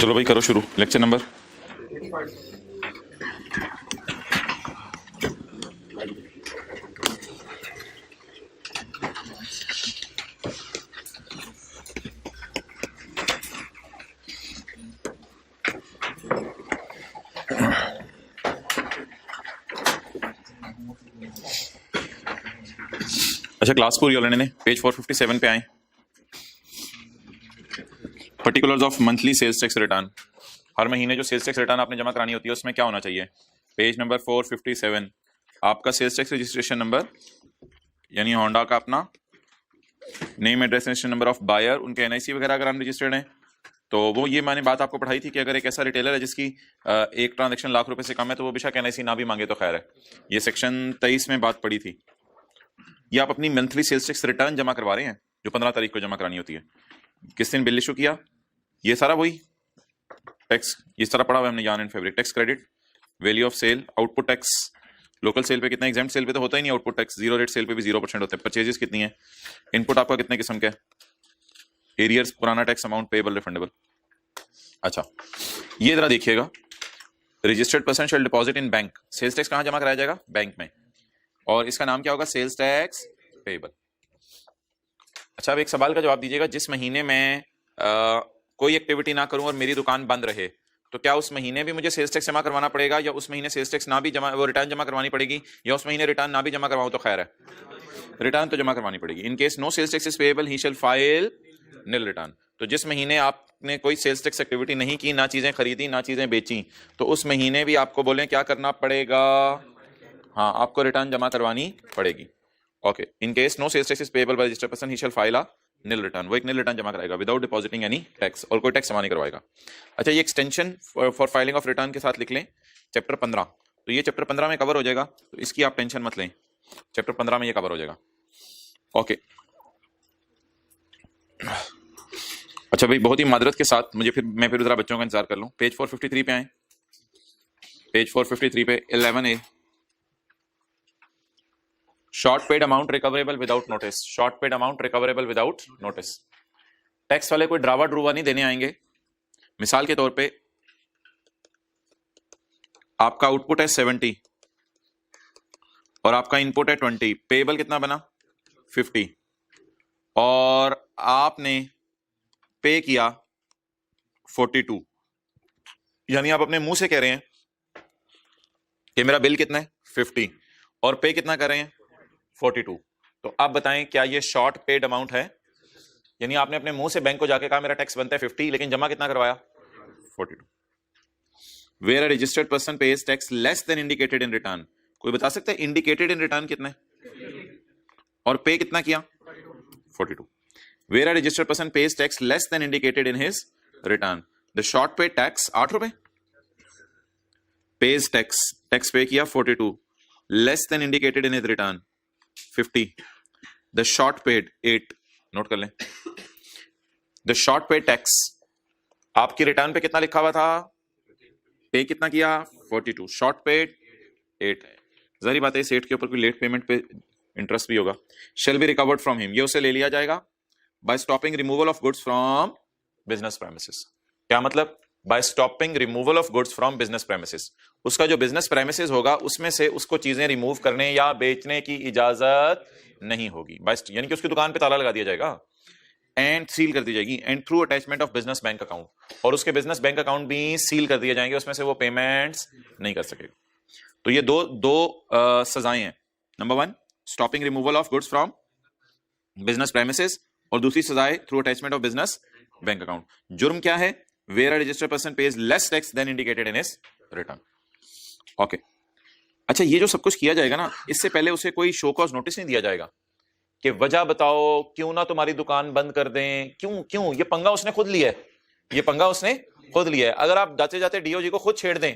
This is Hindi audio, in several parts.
चलो भाई करो शुरू लेक्चर नंबर। अच्छा क्लास पूरी हो लेने पेज 457 पे आए। Particulars of monthly sales tax return. हर महीने जो सेल्स टैक्स रिटर्न आपने जमा करानी होती है उसमें क्या होना चाहिए। पेज नंबर 457 आपका सेल्स टैक्स रजिस्ट्रेशन नंबर यानी होंडा का अपना name address registration number of buyer, उनके एनआईसी वगैरह अगर अनरजिस्टर्ड हैं तो वो ये मैंने बात आपको पढ़ाई थी कि अगर एक ऐसा रिटेलर है जिसकी एक ट्रांजैक्शन लाख रुपए से कम है तो वो बेशक एनआईसी ना भी मांगे तो खैर है। ये सेक्शन 23 में बात पड़ी थी। ये आप अपनी मंथली सेल्स टैक्स रिटर्न जमा करवा रहे हैं जो 15 तारीख को जमा करानी होती है। किस दिन बिल इशू किया, ये सारा वही टैक्स इस तरह पड़ा हुआ है हमने जान and fabric tax credit, value of sale, output tax, local sale पे कितना, एग्जाम्प्ट सेल पे तो होता ही नहीं output tax, zero rate sale पे भी 0% होता है, परचेजेस कितनी है, इनपुट आपका कितने किस्म का है, एरियर्स पुराना टैक्स अमाउंट पेबल रिफंडेबल। अच्छा ये जरा देखिएगा, registered person shall deposit in bank, sales tax कहां जमा कराया जाएगा, बैंक में, और इसका नाम क्या होगा, सेल्स टैक्स पेबल। अच्छा अब एक सवाल का जवाब दीजिएगा, जिस महीने में कोई एक्टिविटी ना करूं और मेरी दुकान बंद रहे तो क्या उस महीने भी मुझे सेल्स टैक्स जमा करवाना पड़ेगा, या उस महीने सेल्स टैक्स ना भी जमा वो रिटर्न जमा करवानी पड़ेगी, या उस महीने रिटर्न ना भी जमा करवाऊं तो खैर है, रिटर्न तो जमा करवानी पड़ेगी। In case no sales tax is payable he shall file nil return. तो जिस महीने आपने कोई सेल्स टैक्स एक्टिविटी नहीं की, ना चीजें खरीदी ना चीजें बेची, तो उस महीने भी आपको बोलें क्या करना पड़ेगा, हाँ आपको रिटर्न जमा करवानी पड़ेगी। Okay in case no sales tax is payable by registered person he shall file a nil return, वो एक निल रिटर्न जमा कराएगा विदाउट डिपॉजिटिंग एनी टैक्स, और कोई टैक्स जमा नहीं करवाएगा। अच्छा ये extension for filing of return के साथ लिख लें चैप्टर 15, तो ये चैप्टर 15 में कवर हो जाएगा, तो इसकी आप टेंशन मत लें, चैप्टर 15 में ये कवर हो जाएगा। ओके अच्छा भाई बहुत ही मादरत के साथ मैं फिर जरा बच्चों का इंतजार कर लूं। पेज 453 पे आए, पेज 453 पे 11A short paid amount recoverable without notice, short paid amount recoverable without notice. Tax वाले कोई ड्रावा ड्रूवा नहीं देने आएंगे। मिसाल के तौर पे आपका आउटपुट है 70 और आपका इनपुट है 20, पेएबल कितना बना 50, और आपने पे किया 42, यानी आप अपने मुंह से कह रहे हैं कि मेरा बिल कितना है 50 और पे कितना कर रहे हैं 42। तो आप बताएं क्या ये शॉर्ट पेड अमाउंट है, यानी आपने अपने मुंह से बैंक को जाके कहा मेरा टैक्स बनता है 50 लेकिन जमा कितना करवाया 42। Where a registered person pays tax less than indicated in return, कोई बता सकता है इंडिकेटेड इन रिटर्न कितना है और पे कितना किया 42। Where a registered person pays tax less than indicated in his return, the short paid tax 8 रुपए, पेज टैक्स पे किया 42, less than indicated in his return 50, the short paid 8, note कर लें, द शॉर्ट पेड टैक्स आपकी रिटर्न पे कितना लिखा हुआ था, पे कितना किया 42, शॉर्ट पेड 8 है, जरी बात है इस 8 के ऊपर कोई लेट पेमेंट पे इंटरेस्ट भी होगा, shall be recovered from him, ये उसे ले लिया जाएगा by stopping removal of goods from business premises. क्या मतलब, by stopping removal of goods from business premises, उसका जो बिजनेस प्रेमिसेस होगा उसमें से उसको चीजें रिमूव करने या बेचने की इजाजत नहीं होगी, यानी कि उसकी दुकान पे ताला लगा दिया जाएगा एंड सील कर दी जाएगी, and through attachment of business bank account, और उसके बिजनेस बैंक अकाउंट भी सील कर दिए जाएंगे, उसमें से वो पेमेंट्स नहीं कर सकेगा। तो ये दो सजाएं हैं, number 1 stopping removal of goods from business premises, और दूसरी सजाए through attachment of business bank account. जुर्म क्या है, where a registered person pays less tax than indicated in his return. Okay अच्छा ये जो सब कुछ किया जाएगा ना, इससे पहले उसे कोई शो कॉज नोटिस नहीं दिया जाएगा कि वजह बताओ क्यों ना तुम्हारी दुकान बंद कर दें, क्यों ये पंगा उसने खुद लिया है, ये पंगा उसने खुद लिया है। अगर आप जाते जाते डीओजी को खुद छेड़ दें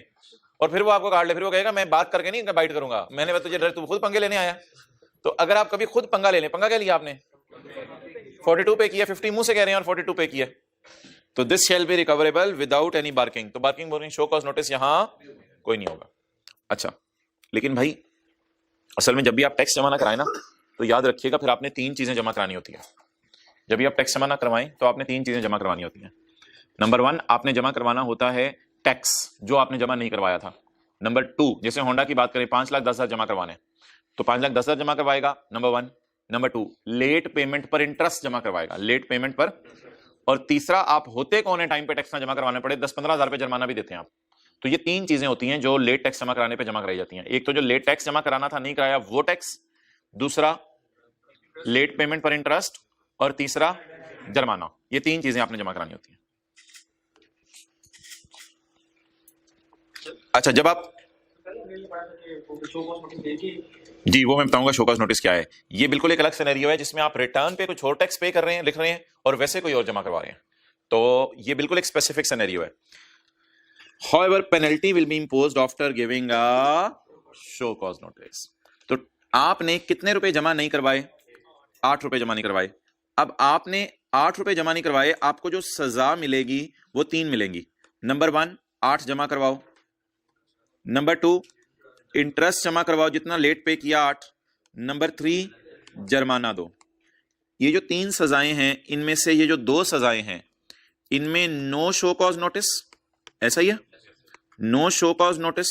और फिर वो आपको काट ले, फिर वो कहेगा मैं बात करके नहीं बाइट करूंगा, मैंने तुझे डर तू खुद पंगे लेने आया। तो अगर आप कभी खुद पंगा ले लें, पंगा क्या लिया आपने 42 पे किया, 50 मुंह से कह रहे हैं और 42 पे किया, तो this shall be recoverable without any barking, तो बार्किंग शो कॉज नोटिस यहां कोई नहीं होगा। अच्छा लेकिन भाई असल में जब भी आप टैक्स जमा ना कराएं ना तो याद रखिएगा फिर आपने 3 चीजें जमा करानी होती है। जब भी आप टैक्स जमा ना करवाएं तो आपने 3 चीजें जमा करवानी होती हैं। नंबर 1 आपने जमा करवाना होता है टैक्स जो आपने जमा नहीं करवाया था। नंबर 2 जैसे होंडा की बात करें 5,10,000 जमा करवाने, तो 5,10,000 जमा करवाएगा नंबर 1। नंबर 2 लेट पेमेंट पर इंटरेस्ट जमा करवाएगा, लेट पेमेंट पर। और तीसरा आप होते कौन है टाइम पे टैक्स ना जमा करवाने पड़े, 10-15,000 रुपए जुर्माना भी देते हैं आप। तो ये 3 चीजें होती हैं जो लेट टैक्स जमा कराने पे जमा कराई जाती हैं। एक तो जो लेट टैक्स जमा कराना था नहीं कराया वो टैक्स, दूसरा लेट पेमेंट पर इंटरेस्ट, और तीसरा जुर्माना। ये 3 चीजें आपने जमा करानी होती हैं। अच्छा, जब आप जी वो मैं बताऊंगा शो कॉज नोटिस क्या है। ये बिल्कुल एक अलग सिनेरियो है जिसमें आप रिटर्न पे कुछ और टैक्स पे कर रहे हैं, लिख रहे हैं, और वैसे कोई और जमा करवा रहे हैं। तो ये बिल्कुल एक स्पेसिफिक सिनेरियो है। However, penalty will be imposed after giving a show cause notice. तो आपने कितने रुपए जमा नहीं करवाए? 8 रुपए जमा नहीं करवाए। अब आपने 8 रुपए जमा नहीं करवाए, आपको जो सजा मिलेगी वो 3 मिलेंगी। नंबर 1 8 जमा करवाओ, नंबर 2 इंटरेस्ट जमा करवाओ जितना लेट पे किया 8, नंबर 3 जुर्माना दो। ये जो 3 सजाएं हैं इनमें से ये जो 2 सजाएं हैं इनमें नो शो कॉज नोटिस, ऐसा ही है, नो शो कॉज नोटिस।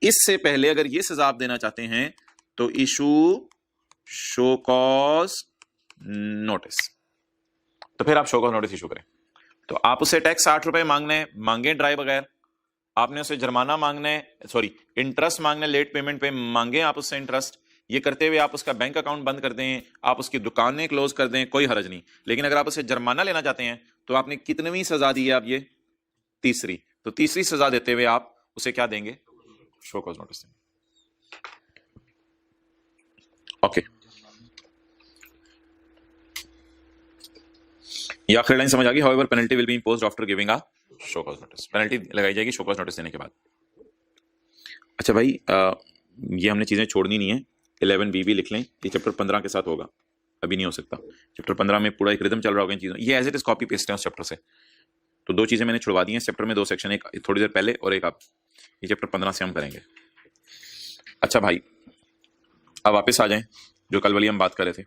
इससे पहले अगर ये सजा आप देना चाहते हैं तो इशू शो कॉज नोटिस, तो फिर आप शो कॉज नोटिस इशू करें। तो आप उसे टैक्स 8 रुपए मांगने मांगे ड्राई बगैर, आपने उसे जुर्माना मांगने सॉरी इंटरेस्ट मांगने लेट पेमेंट पे मांगे आप उससे इंटरेस्ट। ये करते हुए आप उसका बैंक अकाउंट बंद कर दें, आप उसकी दुकानें क्लोज कर दें, कोई हर्ज नहीं। लेकिन अगर आप उसे जुर्माना लेना चाहते हैं तो आपने कितनवीं सजा दी है? आप ये तीसरी। तो तीसरी सजा देते हुए आप उसे क्या देंगे? शो कॉज नोटिस देंगे। ओके, ये आखिरी लाइन समझ आ गई। However penalty will be imposed after giving a show cause notice. Penalty लगाई जाएगी शो कॉज नोटिस देने के बाद। अच्छा भाई, ये हमने चीजें छोड़नी नहीं है। 11B भी लिख लें, ये चैप्टर 15 के साथ होगा, अभी नहीं हो सकता। चैप्टर 15 में पूरा एक रिदम चल रहा होगा इन चीजों, ये as it is copy paste है उस चैप्टर से। तो 2 चीजें मैंने छुड़वा दी हैं इस चैप्टर में, 2 सेक्शन, एक थोड़ी देर पहले और एक आप। ये चैप्टर 15 से हम करेंगे। अच्छा भाई, अब वापस आ जाएं जो कल वाली हम बात कर रहे थे।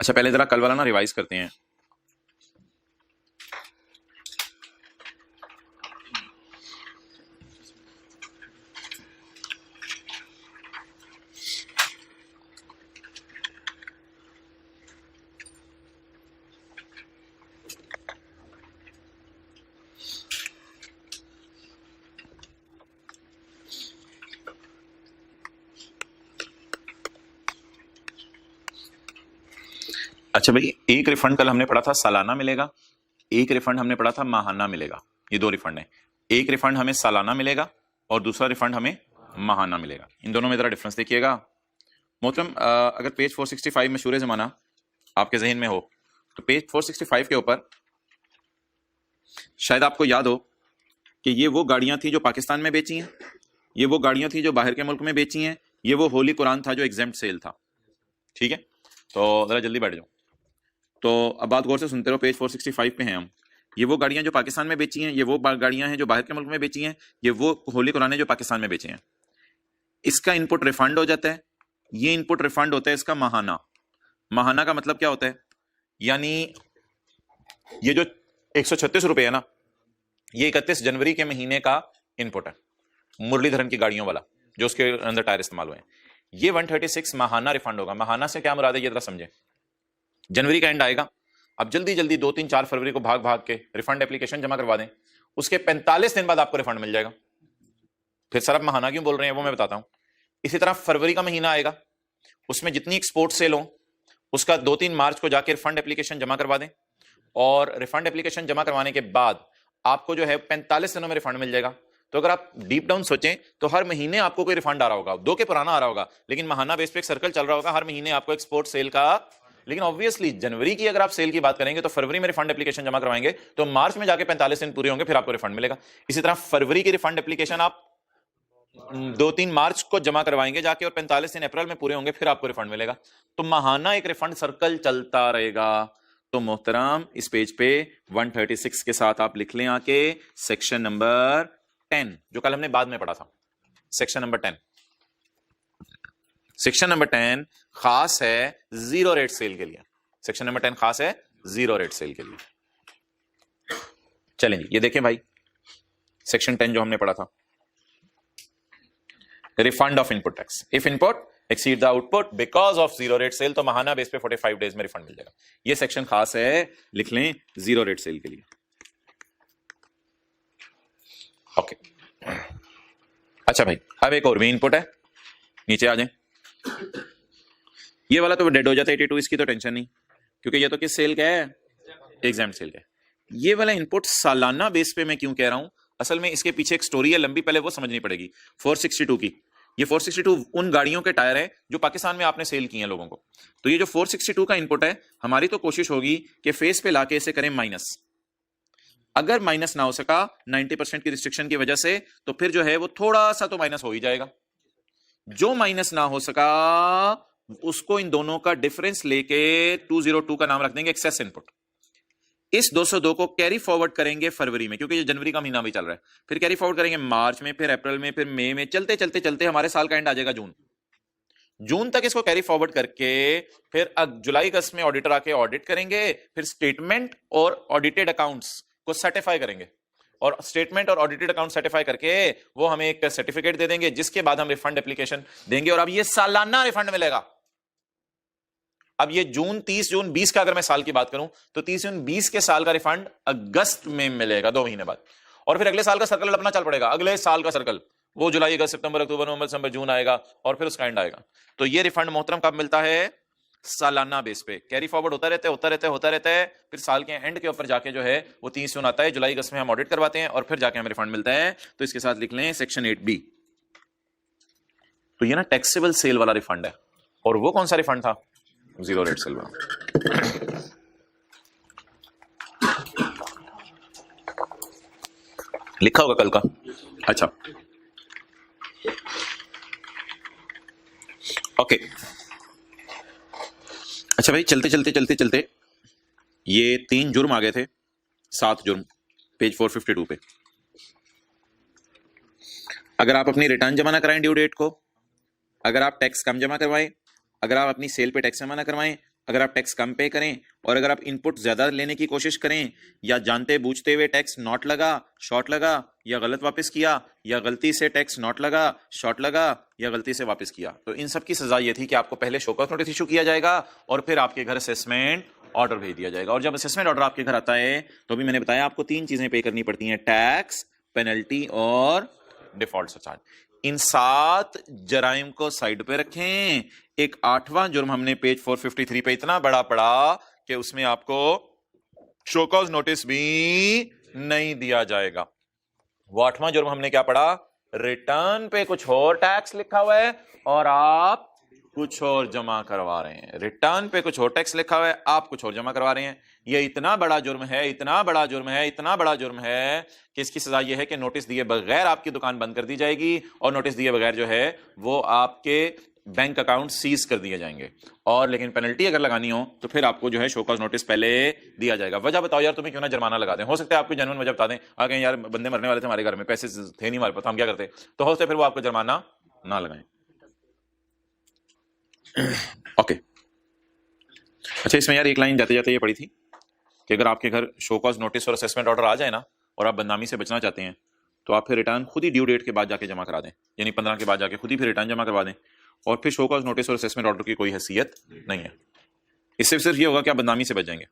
अच्छा पहले जरा कल वाला ना रिवाइज करते हैं। अच्छा भाई, एक रिफंड कल हमने पढ़ा था सालाना मिलेगा, एक रिफंड हमने पढ़ा था माहाना मिलेगा। ये 2 रिफंड है, एक रिफंड हमें सालाना मिलेगा और दूसरा रिफंड हमें माहाना मिलेगा। इन दोनों में जरा डिफरेंस देखिएगा मोहतरम। अगर पेज 465 मशहूर ज़माना आपके जहन में हो तो पेज 465 के ऊपर शायद आपको याद हो कि ये वो गाड़ियां थी जो पाकिस्तान में बेची हैं, ये वो गाड़ियां थी जो बाहर के मुल्क में बेची हैं, ये वो होली कुरान था जो एग्जेम्प्ट सेल था। ठीक है, तो जरा जल्दी बैठ जाओ। तो अब बात गौर से सुनते रहो, पेज 465 पे हैं हम। ये वो गाड़ियां जो पाकिस्तान में बेची हैं, ये वो गाड़ियां हैं जो बाहर के मुल्क में बेची हैं, ये वो होली कुरान जो पाकिस्तान में बेचे हैं। इसका इनपुट रिफंड हो जाता है, ये इनपुट रिफंड होता है इसका माहाना। माहाना का मतलब क्या होता है? यानी ये जो 136 रुपए है ना, ये 31 जनवरी के महीने का इनपुट है, मुरलीधरन की गाड़ियों वाला जो उसके अंदर टायर इस्तेमाल हुए हैं। ये 136 माहाना रिफंड होगा। माहाना से क्या मुराद है ये जरा समझे। जनवरी का एंड आएगा, अब जल्दी जल्दी 2, 3, 4 फरवरी को भाग भाग के रिफंड एप्लीकेशन जमा करवा दें, उसके 45 दिन बाद आपको रिफंड मिल जाएगा। फिर सर आप महाना क्यों बोल रहे हैं वो मैं बताता हूं। इसी तरह फरवरी का महीना आएगा, उसमें जितनी एक्सपोर्ट सेल हो उसका 2-3 मार्च को जाकर रिफंड एप्लीकेशन जमा करवा दें, और रिफंड एप्लीकेशन जमा करवाने के बाद आपको जो है 45 दिनों में रिफंड मिल जाएगा। तो अगर आप डीप डाउन सोचें तो हर महीने आपको कोई रिफंड आ रहा होगा, 2 के पुराना आ रहा होगा, लेकिन महाना बेस पे एक सर्कल चल रहा होगा, हर महीने आपको एक्सपोर्ट सेल का। लेकिन ऑब्वियसली जनवरी की अगर आप सेल की बात करेंगे तो फरवरी में रिफंड एप्लीकेशन जमा करवाएंगे तो मार्च में जाके 45 दिन पूरे होंगे, फिर आपको रिफंड मिलेगा। इसी तरह फरवरी की रिफंड एप्लीकेशन आप 2-3 मार्च को जमा करवाएंगे जाके, और 45 दिन अप्रैल में पूरे होंगे, फिर आपको रिफंड मिलेगा। तो माहाना एक रिफंड सर्कल चलता रहेगा। तो मोहतरम इस पेज पे 136 के साथ आप लिख लें आके सेक्शन नंबर 10 जो कल हमने बाद में पढ़ा था। सेक्शन नंबर 10, सेक्शन नंबर 10 खास है जीरो रेट सेल के लिए। सेक्शन नंबर 10 खास है जीरो रेट सेल के लिए। चलें जी, ये देखें भाई, सेक्शन 10 जो हमने पढ़ा था, refund of input tax. If input exceed the output because of zero rate sale, तो महाना बेस पे 45 डेज में रिफंड मिल जाएगा। ये सेक्शन खास है, लिख लें, जीरो रेट सेल के लिए। ओके अच्छा भाई, अब एक और भी इनपुट है, नीचे आ जाए। ये वाला तो डेड हो जाता है 82, इसकी तो टेंशन नहीं, क्योंकि ये तो किस सेल का है, एग्जाम सेल का है। ये वाला इनपुट सालाना बेस पे मैं क्यों कह रहा हूं, असल में इसके पीछे एक स्टोरी है लंबी, पहले वो समझनी पड़ेगी। 462 की, ये 462 उन गाड़ियों के टायर है जो पाकिस्तान में आपने सेल किए हैं लोगों को। तो ये जो 462 का इनपुट है, हमारी तो कोशिश होगी कि फेस पे लाके इसे करें माइनस। अगर माइनस ना हो सका 90% की रिस्ट्रिक्शन की वजह से, तो फिर जो है वो थोड़ा सा तो माइनस हो ही जाएगा। जो माइनस ना हो सका उसको इन दोनों का डिफरेंस लेके 202 का नाम रख देंगे एक्सेस इनपुट। इस 202 को कैरी फॉरवर्ड करेंगे फरवरी में, क्योंकि ये जनवरी का महीना भी चल रहा है, फिर कैरी फॉरवर्ड करेंगे मार्च में, फिर अप्रैल में, फिर मई में, चलते चलते चलते हमारे साल का एंड आ जाएगा जून तक। इसको कैरी फॉरवर्ड करके फिर जुलाई अगस्त में ऑडिटर आके ऑडिट करेंगे, फिर स्टेटमेंट और ऑडिटेड अकाउंट्स को सर्टिफाई करेंगे, और स्टेटमेंट और ऑडिटेड अकाउंट सर्टिफाई करके वो हमें एक सर्टिफिकेट दे देंगे, जिसके बाद हम रिफंड एप्लीकेशन देंगे। और अब ये सालाना रिफंड मिलेगा। अब ये 30 जून 20 का अगर मैं साल की बात करूं, तो 30 जून 20 के साल का रिफंड अगस्त में मिलेगा, 2 महीने बाद। और फिर अगले साल का सर्कल अपना चल पड़ेगा, अगले साल का सर्कल वो जुलाई अगस्त सितंबर अक्टूबर नवंबर दिसंबर जून आएगा, और फिर उसका एंड आएगा। तो ये रिफंड मोहतरम कब मिलता है, सालाना बेस पे। कैरी फॉरवर्ड होता रहता है, फिर साल के एंड के ऊपर जाके जो है वो 30 जून आता है, जुलाई अगस्त में हम ऑडिट करवाते हैं, और फिर जाके हमें रिफंड मिलता है। तो इसके साथ लिख लें सेक्शन 8B। तो ये ना टैक्सेबल सेल वाला रिफंड है। और वो कौन सा रिफंड था, जीरो रेट सेल वाला। लिखा होगा कल का। अच्छा ओके, अच्छा भाई, चलते ये 3 जुर्म आ गए थे, 7 जुर्म पेज 452 पे। अगर आप अपनी रिटर्न जमा ना कराएं ड्यू डेट को, अगर आप टैक्स कम जमा करवाएं, अगर आप अपनी सेल पे टैक्स जमा ना करवाएं, अगर आप टैक्स कम पे करें, और अगर आप इनपुट ज्यादा लेने की कोशिश करें, या जानते बूझते हुए टैक्स नॉट लगा, शॉर्ट लगा, या गलत वापस किया, या गलती से टैक्स नॉट लगा, शॉर्ट लगा, या गलती से वापस किया, तो इन सब की सजा ये थी कि आपको पहले शो कॉज नोटिस इशू किया जाएगा, और फिर आपके घर असेसमेंट ऑर्डर भेज दिया जाएगा। और जब असेसमेंट ऑर्डर आपके घर आता है, तो भी मैंने बताया आपको 3 चीजें पे करनी पड़ती हैं, टैक्स, पेनल्टी और डिफॉल्ट सरचार्ज। इन 7 जराइम को साइड पे रखें। एक 8वां जुर्म हमने पेज 453 पे इतना बड़ा पड़ा कि उसमें आपको शो कॉज नोटिस भी नहीं दिया जाएगा। वो 8वां जुर्म हमने क्या पढ़ा, रिटर्न पे कुछ और टैक्स लिखा हुआ है और आप कुछ और जमा करवा रहे हैं। रिटर्न पे कुछ और टैक्स लिखा हुआ है, आप कुछ और जमा करवा रहे हैं। ये इतना बड़ा जुर्म है, इतना बड़ा जुर्म है कि इसकी सजा यह है कि नोटिस दिए बगैर आपकी दुकान बंद कर दी जाएगी, और नोटिस दिए बगैर जो है वो आपके बैंक अकाउंट सीज कर दिए जाएंगे। और लेकिन पेनल्टी अगर लगानी हो तो फिर आपको जो है शो कॉज नोटिस पहले दिया जाएगा। वजह बताओ यार, तुम्हें क्यों ना जुर्माना लगा दें। हो सकता है आपको जेन्युइन वजह बता दें, आगे यार बंदे मरने वाले थे हमारे घर में, पैसे थे नहीं हमारे पास, हम क्या करते, तो हो सकता है फिर वो आपको जुर्माना ना लगाएं। ओके अच्छा, इसमें यार एक लाइन जाते जाते ये पड़ी थी कि अगर आपके घर शो कॉज नोटिस और असेसमेंट ऑर्डर आ जाए ना, और आप बदनामी से बचना चाहते हैं, तो आप फिर रिटर्न खुद ही ड्यू डेट के बाद जाके जमा करा दें, यानी 15 के बाद जाके खुद ही फिर रिटर्न जमा करवा दें, और फिर शो कॉज नोटिस और असेसमेंट ऑर्डर की कोई हैसियत नहीं है। इससे सिर्फ ये होगा कि आप बदनामी से बच जाएंगे।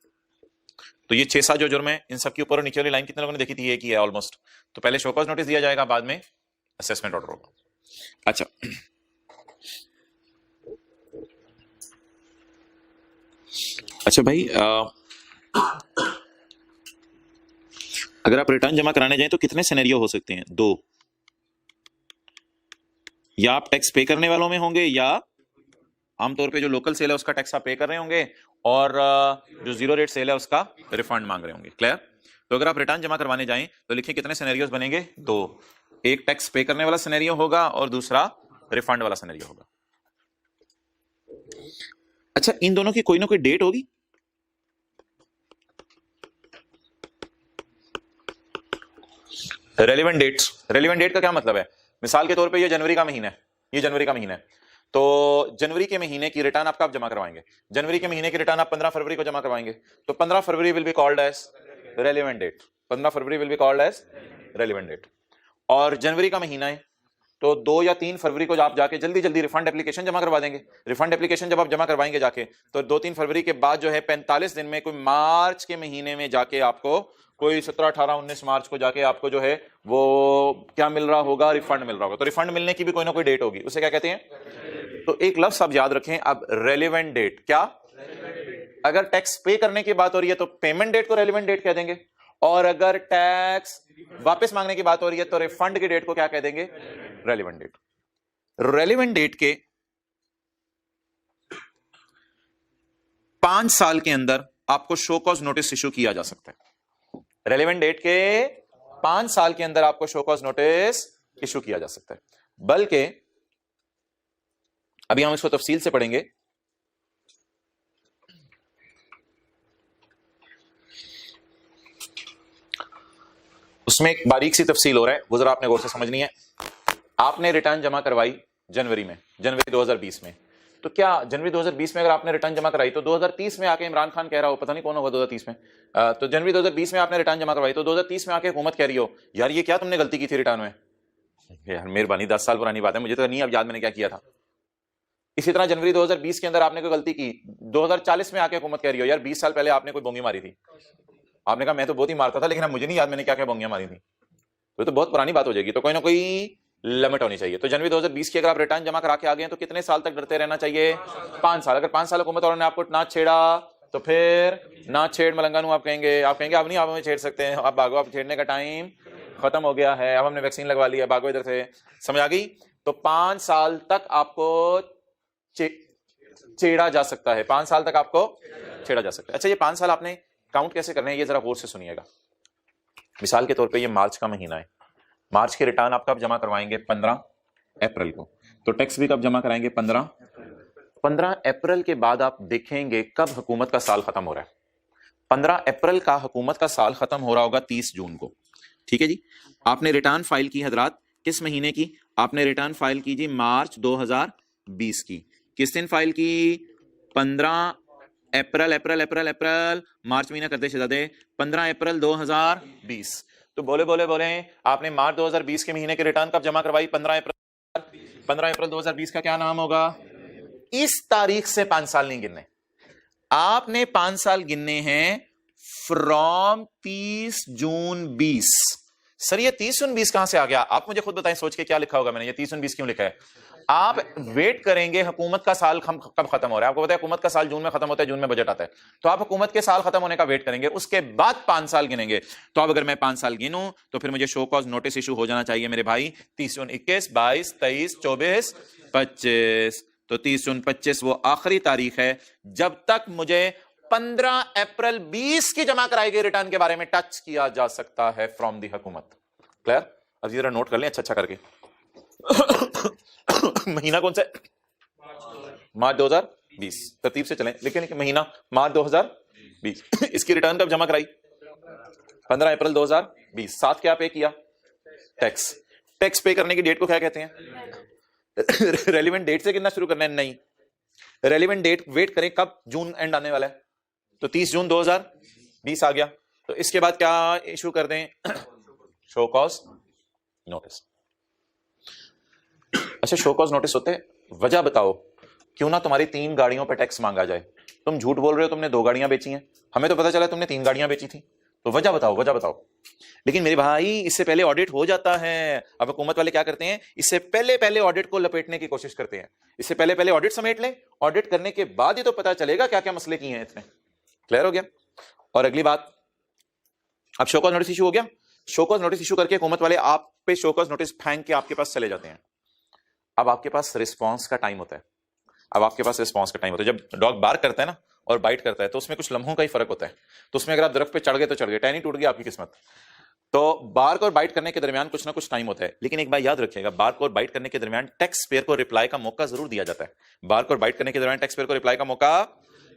तो ये 6-7 जो जुर्म है, इन सब की ऊपर और नीचे वाली लाइन कितने लोगों ने देखी थी, एक ही है ऑलमोस्ट। तो पहले शो कॉज नोटिस दिया जाएगा, बाद में असेसमेंट ऑर्डर होगा। अच्छा अच्छा भाई, अगर आप रिटर्न जमा कराने जाएं तो कितने सिनेरियो हो सकते हैं, 2। या आप टैक्स पे करने वालों में होंगे, या आमतौर पे जो लोकल सेल है उसका टैक्स आप पे कर रहे होंगे, और जो जीरो रेट सेल है उसका रिफंड मांग रहे होंगे। क्लियर? तो अगर आप रिटर्न जमा करवाने जाएं तो लिखिए कितने सिनेरियोस बनेंगे, 2। एक टैक्स पे करने वाला सिनेरियो होगा और दूसरा रिफंड वाला सिनेरियो होगा। अच्छा, इन दोनों की कोई ना कोई डेट होगी। रेलिवेंट डेट्स, रेलिवेंट डेट का क्या मतलब है, मिसाल के तौर पे ये जनवरी का महीना है, ये जनवरी का महीना है, तो जनवरी के महीने की रिटर्न आपका आप जमा करवाएंगे, जनवरी के महीने की रिटर्न आप 15 फरवरी को जमा करवाएंगे, तो 15 फरवरी will be called as relevant date, 15 फरवरी will be called as relevant date. और जनवरी का महीना है तो 2 या 3 फरवरी को आप जाके जल्दी जल्दी रिफंड एप्लीकेशन जमा करवा देंगे। रिफंड एप्लीकेशन जब आप जमा करवाएंगे जाके, तो 2-3 फरवरी के बाद जो है 45 दिन में, कोई मार्च के महीने में जाके आपको, कोई 17, 18, 19 मार्च को जाके आपको जो है वो क्या मिल रहा होगा, रिफंड मिल रहा होगा। तो रिफंड मिलने की भी कोई ना कोई डेट होगी, उसे क्या कहते हैं? तो एक लफ्ज आप याद रखें, अब रेलेवेंट डेट, क्या? अगर टैक्स पे करने की बात हो रही है तो पेमेंट डेट को रेलेवेंट डेट कह देंगे, और अगर टैक्स वापस मांगने की बात हो रही है तो रिफंड की डेट को क्या कह देंगे? Relevant date. रेलेवेंट डेट के 5 साल के अंदर आपको शो कॉज नोटिस इशू किया जा सकता है। रेलेवेंट डेट के 5 साल के अंदर आपको शो कॉज नोटिस इशू किया जा सकता है, बल्कि अभी हम इसको तफसील से पढ़ेंगे। उसमें एक बारीक सी तफसील हो रहा है, वो जरा आपने गौर से समझनी है। आपने रिटर्न जमा करवाई जनवरी में, जनवरी 2020 में, तो क्या जनवरी 2020 में अगर आपने रिटर्न जमा कराई तो 2030 में आके इमरान खान कह रहा हो, पता नहीं कौन होगा 2030 में, तो जनवरी 2020 में आपने रिटर्न जमा करवाई तो 2030 में आके हुकूमत कह रही हो यार ये क्या तुमने गलती की थी रिटर्न में, यार मेहरबानी 10 साल पुरानी बात है, मुझे तो नहीं अब याद मैंने क्या किया था। इसी तरह जनवरी 2020 के अंदर आपने कोई गलती की, 2040 में आके हुकूमत कह रही हो यार 20 साल पहले आपने कोई बोंगी मारी थी, आपने कहा मैं तो बहुत ही मारता था लेकिन अब मुझे नहीं याद मैंने क्या क्या बोंगियां मारी थी, तो बहुत पुरानी बात हो जाएगी। तो कोई ना कोई लिमिट होनी चाहिए। तो जनवरी 2020 की अगर आप रिटर्न जमा करा के आ गए तो कितने साल तक डरते रहना चाहिए? 5 साल। अगर 5 साल हुकूमत वालों ने आपको ना छेड़ा तो फिर ना छेड़ मलंगा आप कहेंगे अब नहीं आप हमें छेड़ सकते हैं, अब भागो, अब छेड़ने का टाइम खत्म हो गया है, अब हमने वैक्सीन लगवा ली है, भागो इधर से। समझ आ गई? तो 5 साल तक आपको छेड़ा जा सकता है, 5 साल तक आपको छेड़ा जा सकता है। अच्छा, ये 5 साल आपने काउंट कैसे करने हैं ये जरा गौर से सुनिएगा। मिसाल के तौर पे ये मार्च का महीना है, मार्च के रिटर्न आप कब जमा करवाएंगे? 15 अप्रैल को। तो टैक्स भी कब जमा कराएंगे? 15 अप्रैल के बाद आप देखेंगे कब हुकूमत का साल खत्म हो रहा है। 15 अप्रैल का हुकूमत का साल खत्म हो रहा होगा 30 जून को। ठीक है जी। आपने रिटर्न फाइल की हजरात किस महीने की? आपने रिटर्न फाइल की जी मार्च 2020 की। किस दिन फाइल की? 15 अप्रैल। अप्रैल मार्च महीना करते शहजादे, 15 अप्रैल 2020। तो बोले आपने मार्च 2020 के महीने के रिटर्न कब जमा करवाई? 15 अप्रैल 2020 का क्या नाम होगा? इस तारीख से 5 साल नहीं गिनने, आपने 5 साल गिनने हैं फ्रॉम 30 जून 20। सर ये 30 जून 20 कहां से आ गया? आप मुझे खुद बताएं सोच के क्या लिखा होगा मैंने, ये 30 जून 20 क्यों लिखा है? आप वेट करेंगे हुकूमत का साल कब खत्म हो रहा है। आपको पता है हुकूमत का साल जून में खत्म होता है, जून में बजट आता है, तो आप हुकूमत के साल खत्म होने का वेट करेंगे, उसके बाद 5 साल गिनेंगे। तो अब अगर मैं 5 साल गिनूं तो फिर मुझे शो कॉज नोटिस इशू हो जाना चाहिए मेरे भाई 30 जून 21, 22, 23, 24, 25। तो 30 जून 25 वो आखिरी तारीख है जब तक मुझे 15 अप्रैल 20 की जमा कराई गई रिटर्न के बारे में टच किया जा सकता है फ्रॉम दी हुकूमत। क्लियर? अब जरा नोट कर लें अच्छा करके। महीना कौन सा है? मार्च 2020। तरतीब से चलें, लेकिन महीना मार्च 2020। इसकी रिटर्न कब जमा कराई? 15 अप्रैल 2020। साथ क्या पे किया? टैक्स। टैक्स पे करने की डेट को क्या कहते हैं? रेलिवेंट डेट से कितना शुरू करना है? नहीं, रेलिवेंट डेट वेट करें कब जून एंड आने वाला है, तो 30 जून 2020 आ गया, तो इसके बाद क्या इशू कर दें? Show cause notice. अच्छा, शो कॉज नोटिस होते वजह बताओ, क्यों ना तुम्हारी 3 गाड़ियों पर टैक्स मांगा जाए। तुम झूठ बोल रहे हो, तुमने 2 गाड़ियां बेची हैं, हमें तो पता चला तुमने 3 गाड़ियां बेची थी, तो वजह बताओ, वजह बताओ। लेकिन मेरे भाई इससे पहले ऑडिट हो जाता है। अब हुकूमत वाले क्या करते हैं? इससे पहले ऑडिट को लपेटने की कोशिश करते हैं। इससे पहले ऑडिट समेट लें, ऑडिट करने के बाद ही तो पता चलेगा क्या क्या मसले किए हैं इसमें। क्लियर हो गया? और अगली बात, अब शो कॉज नोटिस इशू हो गया। शो कॉज नोटिस इशू करके हुकूमत वाले आप पे शो कॉज नोटिस फेंक के आपके पास चले जाते हैं। अब आपके पास रिस्पॉन्स का टाइम होता है। जब डॉग बार्क करता है ना और बाइट करता है तो उसमें कुछ लम्हों का ही फर्क होता है। तो उसमें अगर आप दरख्त पे चढ़ गए तो चढ़ गए, टहनी टूट गई आपकी किस्मत। तो बार्क और बाइट करने के दरमियान कुछ ना कुछ टाइम होता है। लेकिन एक बात याद रखिएगा, बार्क और बाइट करने के दरमियान टैक्स पेयर को रिप्लाई का मौका जरूर दिया जाता है। बार्क और बाइट करने के दरमियान टैक्स पेयर को रिप्लाई का मौका।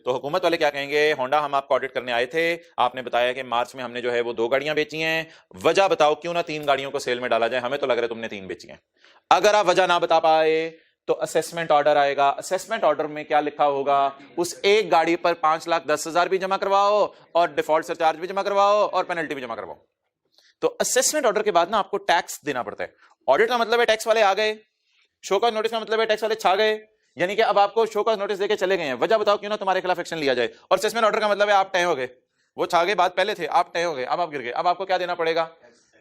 तो हुकूमत वाले क्या कहेंगे? होंडा, हम आपको ऑडिट करने आए थे, आपने बताया कि मार्च में हमने जो है वो 2 गाड़ियां बेची हैं, वजह बताओ क्यों ना 3 गाड़ियों को सेल में डाला जाए, हमें तो लग रहा है तुमने 3 बेची हैं। अगर आप वजह ना बता पाए तो असेसमेंट ऑर्डर आएगा। असेसमेंट ऑर्डर में क्या लिखा होगा, उस एक गाड़ी पर 5,10,000 भी जमा करवाओ और डिफॉल्ट सरचार्ज भी जमा करवाओ और पेनल्टी भी जमा करवाओ। तो असेसमेंट ऑर्डर के बाद ना आपको टैक्स देना पड़ता है। ऑडिट का मतलब है टैक्स वाले आ गए, शो कॉज नोटिस का मतलब है टैक्स वाले छा गए, यानी कि अब आपको शो कॉज नोटिस देके चले गए हैं, वजह बताओ क्यों ना तुम्हारे खिलाफ एक्शन लिया जाए। और असेसमेंट ऑर्डर का मतलब है आप तय हो गए, वो छा गए, बात पहले थे, आप तय हो गए, अब आप गिर गए, अब आपको क्या देना पड़ेगा,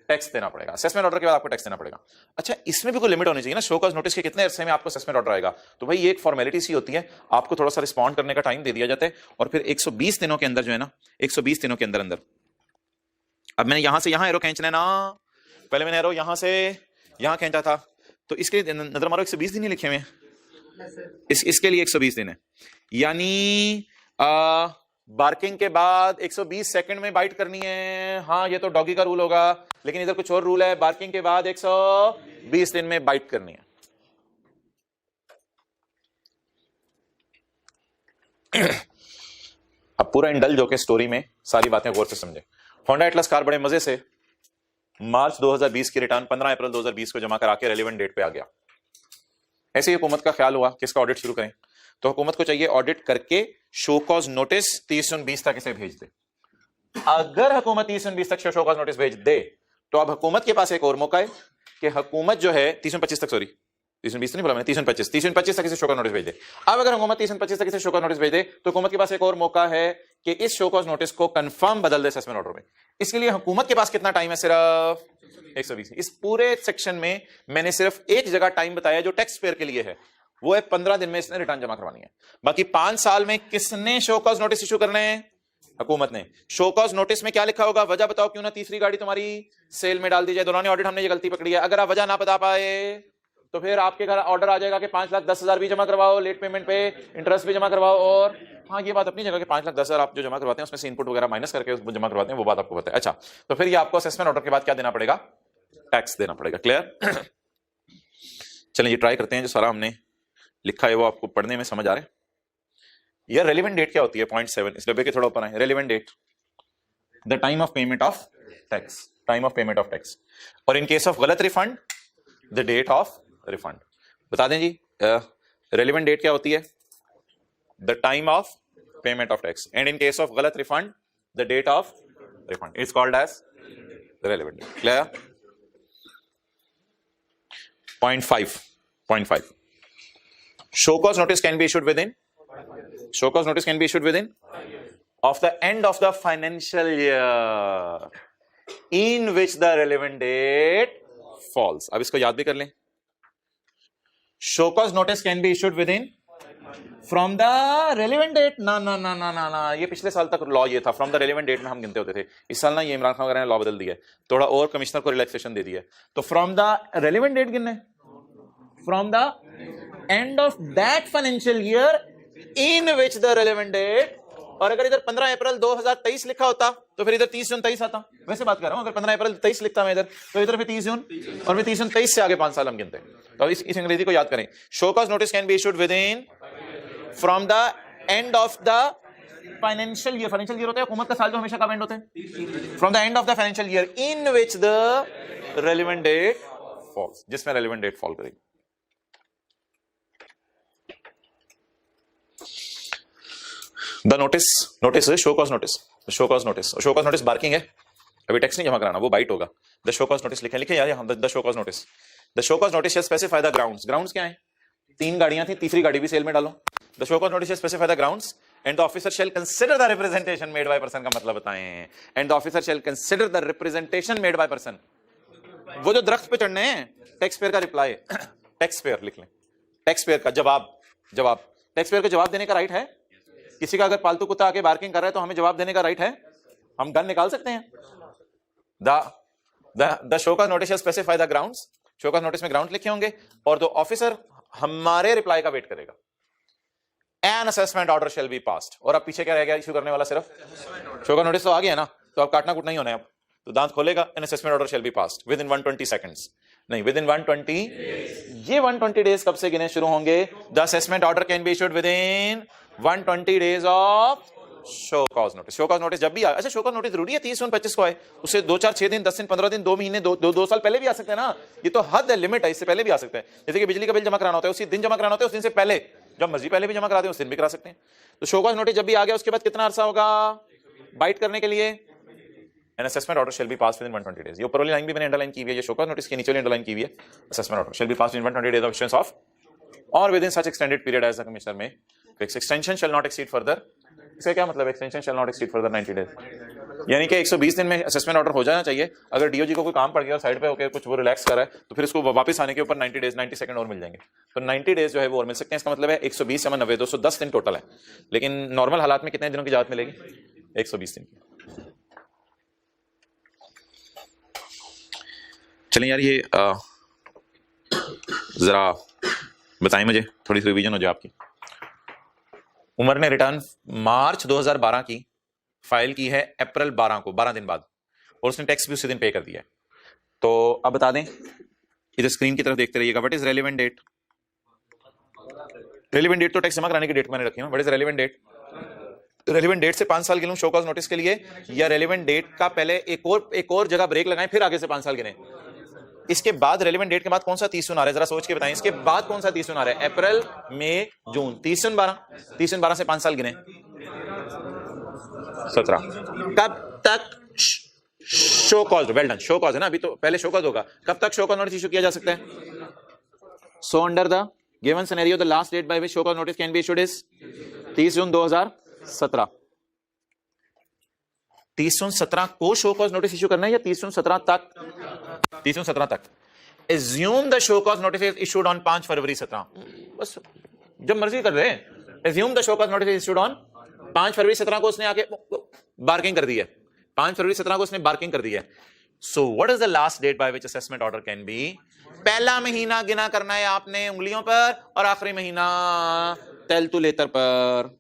टैक्स देना पड़ेगा। असेसमेंट ऑर्डर के बाद आपको टैक्स देना पड़ेगा। अच्छा, इसमें भी कोई लिमिट होनी चाहिए ना, शो कॉज नोटिस के कितने अरसे में आपको असेसमेंट ऑर्डर आएगा। तो भाई ये एक फॉर्मेलिटी सी होती है, आपको थोड़ा सा रिस्पॉन्ड करने का टाइम दे दिया जाता है और फिर 120 दिनों के अंदर जो है ना, 120 दिनों के अंदर अंदर, अब मैंने यहां से यहां एरो खींचना है ना, पहले मैंने एरो यहां से यहां खींचा था, तो इसके नजर मारो 120 दिन ही लिखे हुए हैं, इसके लिए 120 दिन है, यानी बार्किंग के बाद 120 सेकंड में बाइट करनी है। हाँ, ये तो डॉगी का रूल होगा, लेकिन इधर कुछ और रूल है, बार्किंग के बाद 120 दिन में बाइट करनी है। अब पूरा इंडल्ज होकर स्टोरी में सारी बातें गौर से समझे। होंडा एटलस कार बड़े मजे से मार्च 2020 की रिटर्न 15 अप्रैल 2020 को जमा करा के रेलेवेंट डेट पे आ गया। ऐसे ही हुकूमत का ख्याल हुआ कि इसका ऑडिट शुरू करें, तो हुकूमत को चाहिए ऑडिट करके शो कॉज नोटिस 30/20 तक इसे भेज दे। अगर हुकूमत 30/20 तक शो कॉज नोटिस भेज दे, तो अब हुकूमत के पास एक और मौका है कि हुकूमत जो है 30/25 तक, सॉरी 30/20 नहीं बोला मैंने, 30/25 तक इसे शो कॉज नोटिस भेज दे। अब अगर हुकूमत 30/25 तक इसे शो कॉज नोटिस भेज दे, तो हुकूमत के पास एक और मौका है कि इस शो कॉज नोटिस को कंफर्म बदल दे असेसमेंट ऑर्डर में। इसके लिए हुकूमत के पास कितना टाइम है, सिर्फ 120। इस पूरे सेक्शन में मैंने सिर्फ एक जगह टाइम बताया जो टैक्स पेयर के लिए है, वो है 15 दिन में इसने रिटर्न जमा करवानी है। बाकी 5 साल में किसने शो कॉज नोटिस इशू करने हैं, हुकूमत ने। शो कॉज नोटिस में क्या लिखा होगा, वजह बताओ क्यों ना तीसरी गाड़ी तुम्हारी सेल में डाल दी जाए। दौरान ऑडिट हमने ये गलती पकड़ी है, अगर आप वजह ना बता पाए तो फिर आपके घर ऑर्डर आ जाएगा कि 5,10,000 भी जमा करवाओ, लेट पेमेंट पे इंटरेस्ट भी जमा करवाओ। और हाँ, ये बात अपनी जगह कि 5,10,000 आप जो जमा करवाते हैं उसमें से इनपुट वगैरह माइनस करके जमा करवाते हैं, वो बात आपको पता है। अच्छा, तो फिर ये आपको असेसमेंट ऑर्डर के बाद क्या देना पड़ेगा, टैक्स देना पड़ेगा। क्लियर? चलिए ये ट्राई करते हैं, जो सारा हमने लिखा है वो आपको पढ़ने में समझ आ रहा है। यह रेलिवेंट डेट क्या होती है, पॉइंट 7 इस डब्बे के थोड़ा ऊपर है। Relevant date, the time of payment of tax, time of payment of tax. और इन केस ऑफ गलत refund, the date of refund. बता दें जी, रेलिवेंट डेट क्या होती है, the time of payment of tax, and in case of गलत refund, the date of refund is called as relevant date. Clear? Point 5 show cause notice can be issued within of the end of the financial year in which the relevant date falls. अब इसको याद भी कर लें, show cause notice can be issued within from the relevant date। ना, ये पिछले साल तक लॉ ये था, from the relevant date में हम गिनते होते थे। इस साल ना ये इमरान खान वगैरह ने लॉ बदल दिया है, थोड़ा और कमिश्नर को रिलैक्सेशन दे दिया है, तो from the relevant date गिनना है, from the end of that financial year in which the relevant date। और अगर इधर 15 अप्रैल 2023 लिखा होता तो फिर इधर 30 जून 23 आता। वैसे बात कर रहा हूं, अगर 15 अप्रैल 23 लिखता मैं इधर, तो इधर फिर 30 जून, और फिर 30 जून 23 से आगे 5 साल हम गिनते हैं। तो इस अंग्रेजी को याद करें, show cause notice can be issued with in from the end of the financial year. Financial year होता है हुकूमत का साल, जो हमेशा कब एंड होते हैं, from the end of the financial year in which the relevant date falls, जिसमें रेलिवेंट डेट फॉल करेगी। The notice show cause notice barking है, अभी टैक्स नहीं जमा कराना, वो बाइट होगा। द शो कॉज नोटिस लिखे यार यहाँ, the show cause notice specify the grounds क्या है, 3 गाड़ियां थी, तीसरी गाड़ी भी सेल में डालो। The show cause notice specify the grounds and the officer shall consider the representation made by person का मतलब बताएं। And the officer shall consider the representation made by person, वो जो दरख्त पे चढ़ने हैं, टैक्स पेयर का रिप्लाई, टैक्स पेयर लिख लें, टैक्स पेयर का जवाब, टैक्स पेयर को जवाब देने का राइट है। किसी का अगर पालतू कुत्ता आके बार्किंग कर रहा है तो हमें जवाब देने का राइट है, हम गन निकाल सकते हैं। The show cause notice specify the grounds, show cause notice में ग्राउंड लिखे होंगे, और द ऑफिसर हमारे रिप्लाई का वेट करेगा। An assessment order shall be passed, और अब पीछे क्या रह गया इशू करने वाला, सिर्फ शो कॉज नोटिस तो आ गया ना, तो अब काटना कूटना ही होना है। अब तो दांत खोलेगा, an assessment order shall be passed with in 120 seconds, नहीं विद इन 120। ये 120 डेज कब से गिने शुरू होंगे, the assessment order can be issued with in 120 days of show cause notice. Show cause notice जब भी अच्छा शो कॉज नोटिस जरूरी है 30 जून 25 को है, उससे 2 4 6 दिन 10 दिन 15 दिन 2 महीने 2 साल पहले भी आ सकते हैं ना, ये तो हद है, लिमिट है, इससे पहले भी आ सकते हैं। जैसे कि बिजली का बिल जमा कराना होता है उसी दिन जमा कराना होता है, उस दिन से पहले, जब मर्जी पहले भी जमा कराते हैं उस दिन भी करा सकते हैं। तो शो कॉज नोटिस जब भी आ गया उसके बाद कितना अरसा होगा बाइट करने के लिए? An assessment order shall be passed within 120 days. ये ऊपर वाली लाइन भी मैंने अंडरलाइन की हुई है, ये शो कॉज नोटिस के नीचे वाली अंडरलाइन की हुई है। Assessment order shall be passed within 120 days of issuance of और within such extended period as the commissioner may fix. Extension shall not exceed further, इसका क्या मतलब है? Extension shall not exceed further 90 days, यानी कि 120 दिन में असेसमेंट ऑर्डर हो जाना चाहिए। अगर डीओजी को कोई काम पड़ गया और साइड पे होकर कुछ वो रिलैक्स कर रहा है तो फिर उसको वापस आने के ऊपर 90 डेज 90 सेकंड और मिल जाएंगे, तो 90 डेज जो है वो और मिल सकते हैं। इसका मतलब है 120 या 90 210 दिन टोटल है, लेकिन नॉर्मल हालात में कितने दिनों की इजाजत मिलेगी? 120 दिन की। चलें यार, ये जरा बताएं मुझे, थोड़ी सी रिवीजन हो जाए आपकी। उमर ने रिटर्न मार्च 2012 की फाइल की है अप्रैल 12 को, 12 दिन बाद, और उसने टैक्स भी उसी दिन पे कर दिया है। तो अब बता दें, इधर स्क्रीन की तरफ देखते रहिएगा, what is relevant date? Relevant date तो टैक्स जमा कराने की डेट मैंने रखी है। What is relevant date? Relevant date से 5 साल गिनूं शो कॉज नोटिस के लिए, या रेलेवेंट डेट का पहले एक और जगह ब्रेक लगाएं फिर आगे से 5 साल गिने? इसके बाद रेलेवेंट डेट के बाद कौन सा 30 जून आ रहा है, जरा सोच के बताएं। इसके बाद कौन सा 30 जून आ रहा है? अप्रैल मई जून, 30 जून 12, 30 जून 12 से 5 साल गिने 17। कब तक show cause? Well done, show cause है ना, अभी तो पहले शो कॉज होगा। कब तक शो कॉज नोटिस इशू किया जा सकता है? So under the given scenario the last date by which show cause notice can be issued is 30 June 2017। 30 June 17 को शो कॉज नोटिस इशू करना है या 30 जून 17 तक? 30 जून 17 तक। Assume the show cause notice is issued on 5 फरवरी 17, बस जब मर्जी कर रहे हैं। Assume the show cause notice is issued on 5 फरवरी 17 को उसने आके बार्किंग कर दी है, 5 फरवरी 17 को उसने बार्किंग कर दी है। So what is the last date by which assessment order can be? पहला महीना गिना करना है आपने उंगलियों पर और आखिरी महीना तैलतुलेतर पर।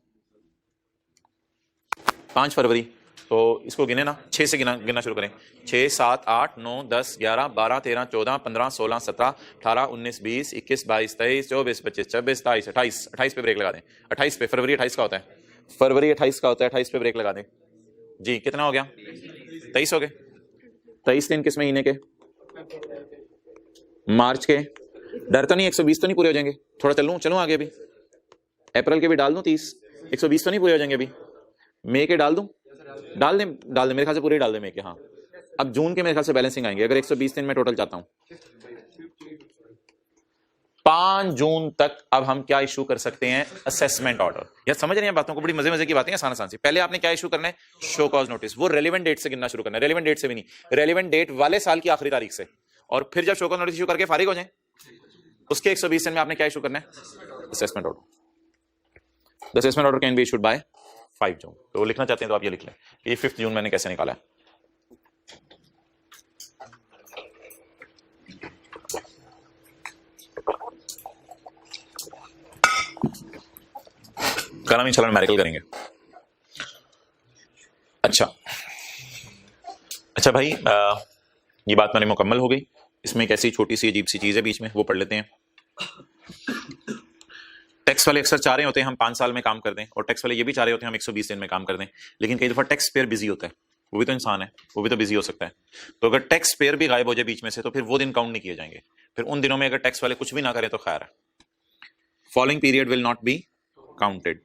5 फरवरी, तो इसको गिने ना, 6 से गिना शुरू करें। 6 7 8 9 10 11 12 13 14 15 16 17 18 19 20 21 22 23 24 25 26 27 28 28 पे ब्रेक लगा दें। 28 पे, फरवरी 28 का होता है, फरवरी 28 का होता है, 28 पे ब्रेक लगा दें जी। कितना हो गया? 23 हो गए। 23 दिन किस महीने के? मार्च के। डर तो नहीं 120 तो नहीं पूरे हो जाएंगे? थोड़ा चलूं आगे, अभी अप्रैल के भी डाल दूं 30, 120 तो नहीं पूरे हो जाएंगे? अभी मई के डाल दूं? डाल दें मेरे ख्याल से पूरे डाल दें मई के। हाँ, अब जून के मेरे ख्याल से बैलेंसिंग आएंगे, अगर 120 दिन में टोटल चाहता हूं। 5 जून तक अब हम क्या इशू कर सकते हैं? Assessment order. यार समझ रहे हैं बातों को? बड़ी मजे की बातें, आसान सी। पहले आपने क्या इशू करना है? Show cause notice. वो रेलेवेंट डेट से गिनना शुरू करना है, रेलेवेंट डेट से भी नहीं, रेलेवेंट डेट वाले साल की आखिरी तारीख से। और फिर जब शो कॉज नोटिस इशू करके फारिग हो जाए उसके 120 दिन में आपने क्या इशू करना है? Assessment order. The assessment order can be issued by 5 जून। तो लिखना चाहते हैं तो आप ये लिख लें कि 5 जून मैंने कैसे निकाला है। कल हम इंशाल्लाह न्यूमेरिकल करेंगे। अच्छा भाई, ये बात मैंने मुकम्मल हो गई। इसमें एक ऐसी छोटी सी अजीब सी चीज है बीच में, वो पढ़ लेते हैं। टैक्स वाले अक्सर चाह रहे होते हैं हम 5 साल में काम कर दें, और टैक्स वाले ये भी चाह रहे होते हैं हम 120 दिन में काम कर दें, लेकिन कई दफा टैक्स पेयर बिजी होता है, वो भी तो इंसान है, वो भी तो बिजी हो सकता है। तो अगर टैक्स पेयर भी गायब हो जाए बीच में से तो फिर वो दिन काउंट नहीं किए जाएंगे। फिर उन दिनों में अगर टैक्स वाले कुछ भी ना करें तो खैर है। Following period will not be counted.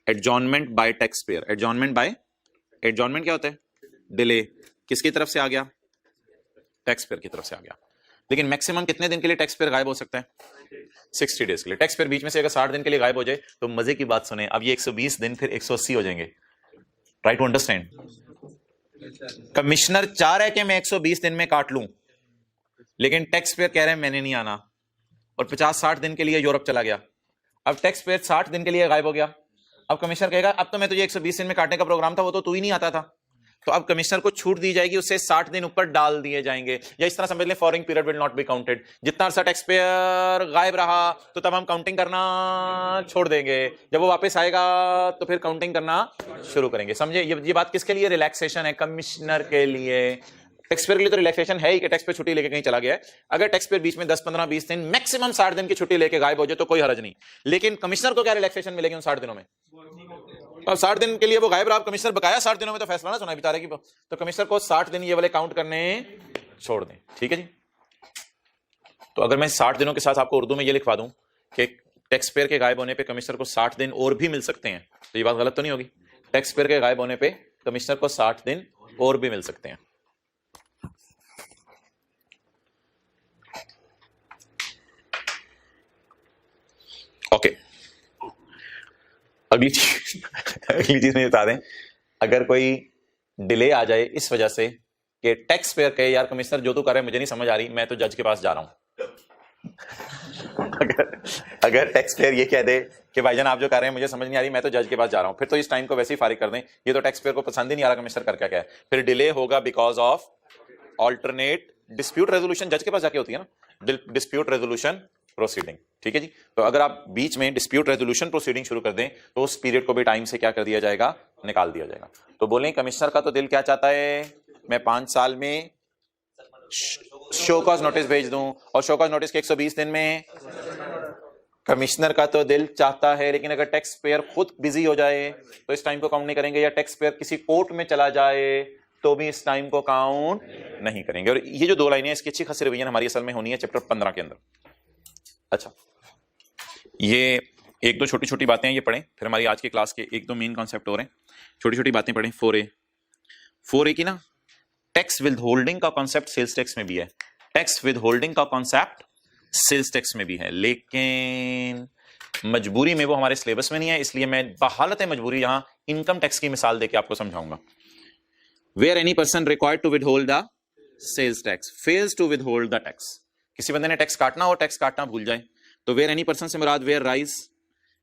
Adjournment bye tax payer. Adjournment क्या होता है? डिले। किसकी तरफ से आ गया? टैक्स पेयर की तरफ से आ गया। लेकिन मैक्सिमम कितने दिन के लिए टैक्स पेयर गायब हो सकता है? 60 डेज के लिए। टैक्स पेयर बीच में से अगर 60 दिन के लिए गायब हो जाए तो मजे की बात सुने, अब ये 120 दिन फिर 180 हो जाएंगे। Try to understand. कमिश्नर चाह रहा है कि मैं 120 दिन में काट लूं, लेकिन टैक्स पेयर कह रहे हैं मैंने नहीं आना, और 50-60 दिन के लिए यूरोप चला गया। अब टैक्स पेयर 60 दिन के लिए गायब हो गया। अब कमिश्नर कहेगा अब तो मैं तुझे 120 दिन में काटने का प्रोग्राम था, वो तो तू ही नहीं आता था। तो अब कमिश्नर को छूट दी जाएगी, उससे 60 दिन ऊपर डाल दिए जाएंगे। या इस तरह समझ लें, following period will not be counted. जितना अरसा टैक्स पेयर गायब रहा तो तब हम काउंटिंग करना छोड़ देंगे, जब वो वापस आएगा तो फिर काउंटिंग करना शुरू करेंगे। समझे? ये बात किसके लिए? रिलैक्सेशन है कमिश्नर के लिए। टैक्स पेयर के लिए तो रिलैक्सेशन है ही कि टैक्स पे छुट्टी लेके कहीं चला गया है। अगर टैक्स पेयर बीच में 10, 15, 20 दिन, मैक्सिमम 60 दिन की छुट्टी लेके गायब हो जाए तो कोई हरज नहीं। लेकिन कमिश्नर को क्या रिलैक्सेशन मिलेगी उन 60 दिनों में? अब 60 दिन के लिए वो गायब रहा, कमिश्नर बकाया 60 दिनों में तो फैसला ना सुना बेचारे की, तो कमिश्नर को 60 दिन ये वाले काउंट करने छोड़ दें। ठीक है जी। तो अगर मैं 60 दिनों के साथ आपको उर्दू में ये लिखवा दूं कि टैक्स पेयर के गायब होने पे कमिश्नर को 60 दिन और भी मिल सकते हैं, तो ये बात गलत तो नहीं होगी? टैक्स पेयर के गायब होने पे कमिश्नर को 60 दिन और भी मिल सकते हैं। ओके, अगली चीज में बता दें, अगर कोई डिले आ जाए इस वजह से कि टैक्स पेयर कहे यार कमिश्नर जो तू कर रहे मुझे नहीं समझ आ रही, मैं तो जज के पास जा रहा हूं। अगर टैक्स पेयर ये कह दे कि भाईजान आप जो कर रहे हैं मुझे समझ नहीं आ रही, मैं तो जज के पास जा रहा हूं, फिर तो इस टाइम को वैसे ही फारिग कर दें, ये तो टैक्स पेयर को पसंद ही नहीं आ रहा कमिश्नर कर क्या है, फिर डिले होगा because of alternate dispute resolution. जज के पास जाके होती है ना डिस्प्यूट रेजोल्यूशन प्रोसीडिंग। ठीक है जी। तो अगर आप बीच में डिस्प्यूट रेजोल्यूशन प्रोसीडिंग शुरू कर दें तो उस पीरियड को भी टाइम से क्या कर दिया जाएगा, निकाल दिया जाएगा। तो बोलें कमिश्नर का तो दिल क्या चाहता है, मैं 5 साल में शो कॉज नोटिस भेज दूं, और शो कॉज नोटिस के 120 दिन में कमिश्नर का तो दिल चाहता है, लेकिन अगर टैक्स पेयर खुद बिजी हो जाए तो इस टाइम को काउंट नहीं करेंगे, या टैक्स पेयर किसी कोर्ट में चला जाए तो भी इस टाइम को काउंट नहीं करेंगे। और ये जो 2 लाइनें इसकी अच्छी खासी रिवीजन हमारी असल में होनी है चैप्टर 15 के अंदर। अच्छा, ये 1-2 छोटी छोटी बातें ये पढ़ें, फिर हमारी आज की क्लास के 1-2 मेन कॉन्सेप्ट हो रहे हैं, छोटी छोटी बातें पढ़ें। 4A की ना टैक्स विद होल्डिंग का कॉन्सेप्ट सेल्स टैक्स में भी है, टैक्स विद होल्डिंग का कॉन्सेप्ट सेल्स टैक्स में भी है, लेकिन मजबूरी में वो हमारे सिलेबस में नहीं है, इसलिए मैं बहालत मजबूरी यहां इनकम टैक्स की मिसाल देके आपको समझाऊंगा। Where any person required to withhold the sales tax fails to withhold the tax, किसी बंदे ने टैक्स काटना हो, टैक्स काटना भूल जाए, तो वेयर एनी पर्सन से मुराद वेयर राइज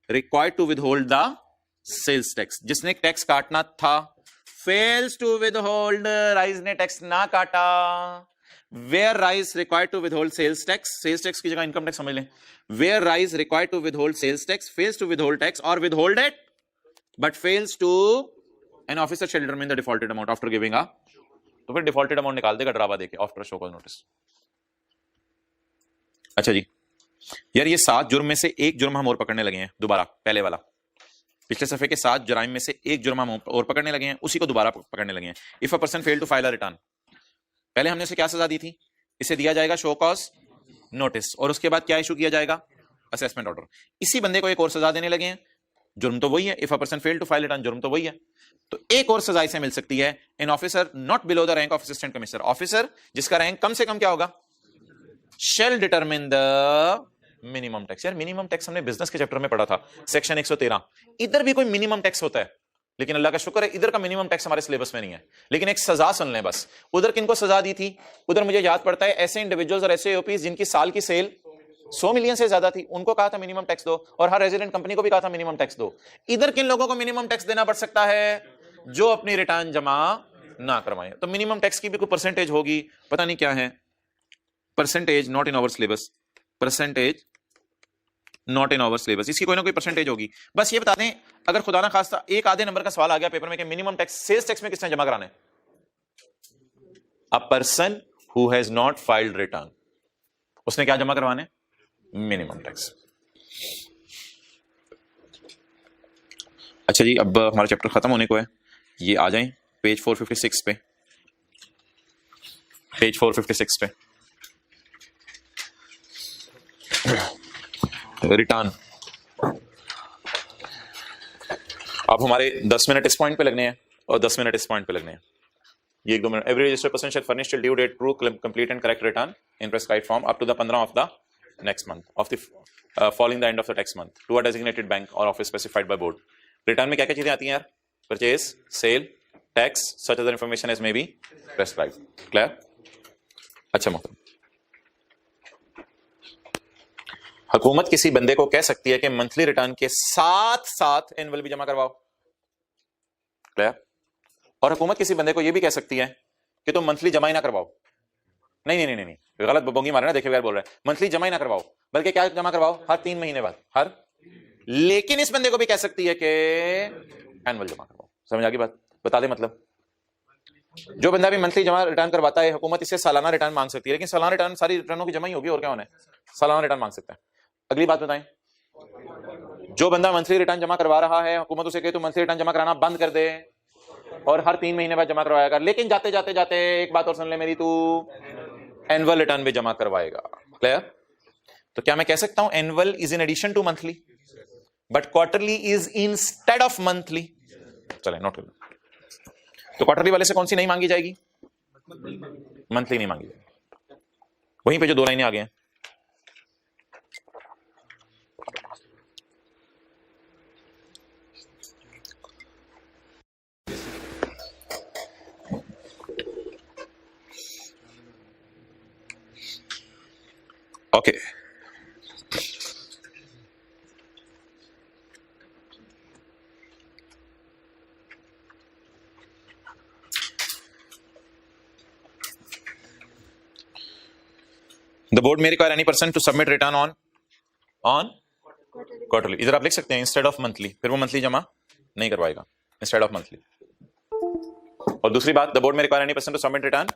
required to withhold the sales tax, जिसने टैक्स काटना था, फेल्स टू विदहोल्ड, राइज ने टैक्स ना काटा, वेयर राइज required to withhold sales tax, sales tax की जगह इनकम टैक्स समझ लें, वेयर राइज required to withhold sales tax fails to withhold tax और withhold it but fails to, an officer shall determine the defaulted amount after giving a, तो फिर डिफॉल्टेड अमाउंट निकाल देगा डरावा देके आफ्टर शो कॉज नोटिस। अच्छा जी, यार ये 7 जुर्म में से एक जुर्म हम और पकड़ने लगे हैं दोबारा, पहले वाला पिछले सफे के 7 जुराइम में से एक जुर्म हम और पकड़ने लगे हैं, उसी को दोबारा पकड़ने लगे हैं। If a person fail to file a return, पहले हमने इसे क्या सजा दी थी, इसे दिया जाएगा शो कॉज नोटिस, और उसके बाद क्या इशू किया जाएगा, असेसमेंट ऑर्डर। इसी बंदे को एक और सजा देने लगे हैं, जुर्म तो वही है, if a person fail to file return, जुर्म तो वही है, तो एक और सजा इसे मिल सकती है, an officer not below the rank of assistant commissioner, officer जिसका रैंक कम से कम क्या होगा, shall determine the minimum tax. यार मिनिमम टैक्स हमने बिजनेस के चैप्टर में पढ़ा था, सेक्शन 113, इधर भी कोई मिनिमम टैक्स होता है, लेकिन अल्लाह का शुक्र है इधर का मिनिमम टैक्स हमारे सिलेबस में नहीं है। लेकिन एक सजा सुन लें बस, उधर किनको सजा दी थी, उधर मुझे याद पड़ता है ऐसे इंडिविजुअल्स और ऐसे ओपीज जिनकी साल की सेल 100 मिलियन से ज्यादा थी, उनको कहा था मिनिमम टैक्स दो, और हर रेजिडेंट कंपनी को भी कहा था मिनिमम टैक्स दो। इधर किन लोगों को मिनिमम टैक्स देना पड़ सकता है, जो अपनी रिटर्न जमा ना करवाएं। तो मिनिमम टैक्स की भी कोई परसेंटेज होगी, पता नहीं क्या है, percentage not in our syllabus, percentage not in our syllabus, इसकी कोई ना कोई परसेंटेज होगी। बस ये बता दें, अगर खुदा ना खास्ता एक आधे नंबर का सवाल आ गया पेपर में कि मिनिमम टैक्स सेल्स टैक्स में किसने जमा कराना है, a person who has not filed return, उसने क्या जमा करवाने, मिनिमम टैक्स। अच्छा जी, अब हमारा चैप्टर खत्म होने को है, ये आ जाएं पेज 456 पे, पेज 456 पे रिटर्न। अब हमारे 10 मिनट इस पॉइंट पे लगने हैं और 10 मिनट इस पॉइंट पे लगने हैं, ये 1-2 मिनट। Every registered person shall furnish till due date true complete and correct return in prescribed form up to the 15 of the next month of the following the end of the tax month to a designated bank और office specified by board. Return में क्या क्या चीजें आती हैं यार, purchase, sale, tax, such other information as may be prescribed. Clear? अच्छा मोहतरम, हुकूमत किसी बंदे को कह सकती है कि मंथली रिटर्न के साथ साथ एनुअल भी जमा करवाओ। क्लियर? और हुकूमत किसी बंदे को यह भी कह सकती है कि तुम मंथली जमा ही ना करवाओ। नहीं नहीं नहीं नहीं, गलत बबोंगी मारे ना, देखिए बगैर बोल रहे हैं, मंथली जमा ही ना करवाओ, बल्कि क्या जमा करवाओ, हर 3 महीने बाद, हर। लेकिन इस बंदे को भी कह सकती है कि एनुअल जमा करवाओ। समझ आ गई बात? बता दे मतलब, जो बंदा भी मंथली जमा रिटर्न करवाता है, हुकूमत इससे सालाना रिटर्न मांग सकती है, लेकिन सालाना रिटर्न सारी रिटर्नों की जमा ही होगी, और क्या होना है, सालाना रिटर्न मांग सकता है। अगली बात बताएं, जो बंदा मंथली रिटर्न जमा करवा रहा है, हुकूमत उसे कहे तो मंथली रिटर्न जमा कराना बंद कर दे और हर 3 महीने बाद जमा करवाएगा। लेकिन जाते जाते जाते एक बात और सुन ले मेरी, तू एनुअल रिटर्न भी जमा करवाएगा। क्लियर? तो क्या मैं कह सकता हूं annual is in addition to monthly but quarterly is instead of monthly? चले नोट कर लो। तो क्वार्टरली वाले से कौन सी नहीं मांगी जाएगी? मंथली नहीं मांगी जाएगी। वहीं पे जो 2 लाइनें आ गए हैं, okay the board may require any person to submit return on quarterly। इधर आप लिख सकते हैं इंस्टेड ऑफ मंथली, फिर वो मंथली जमा नहीं करवाएगा, इंस्टेड ऑफ मंथली। और दूसरी बात, the board may require any person to submit return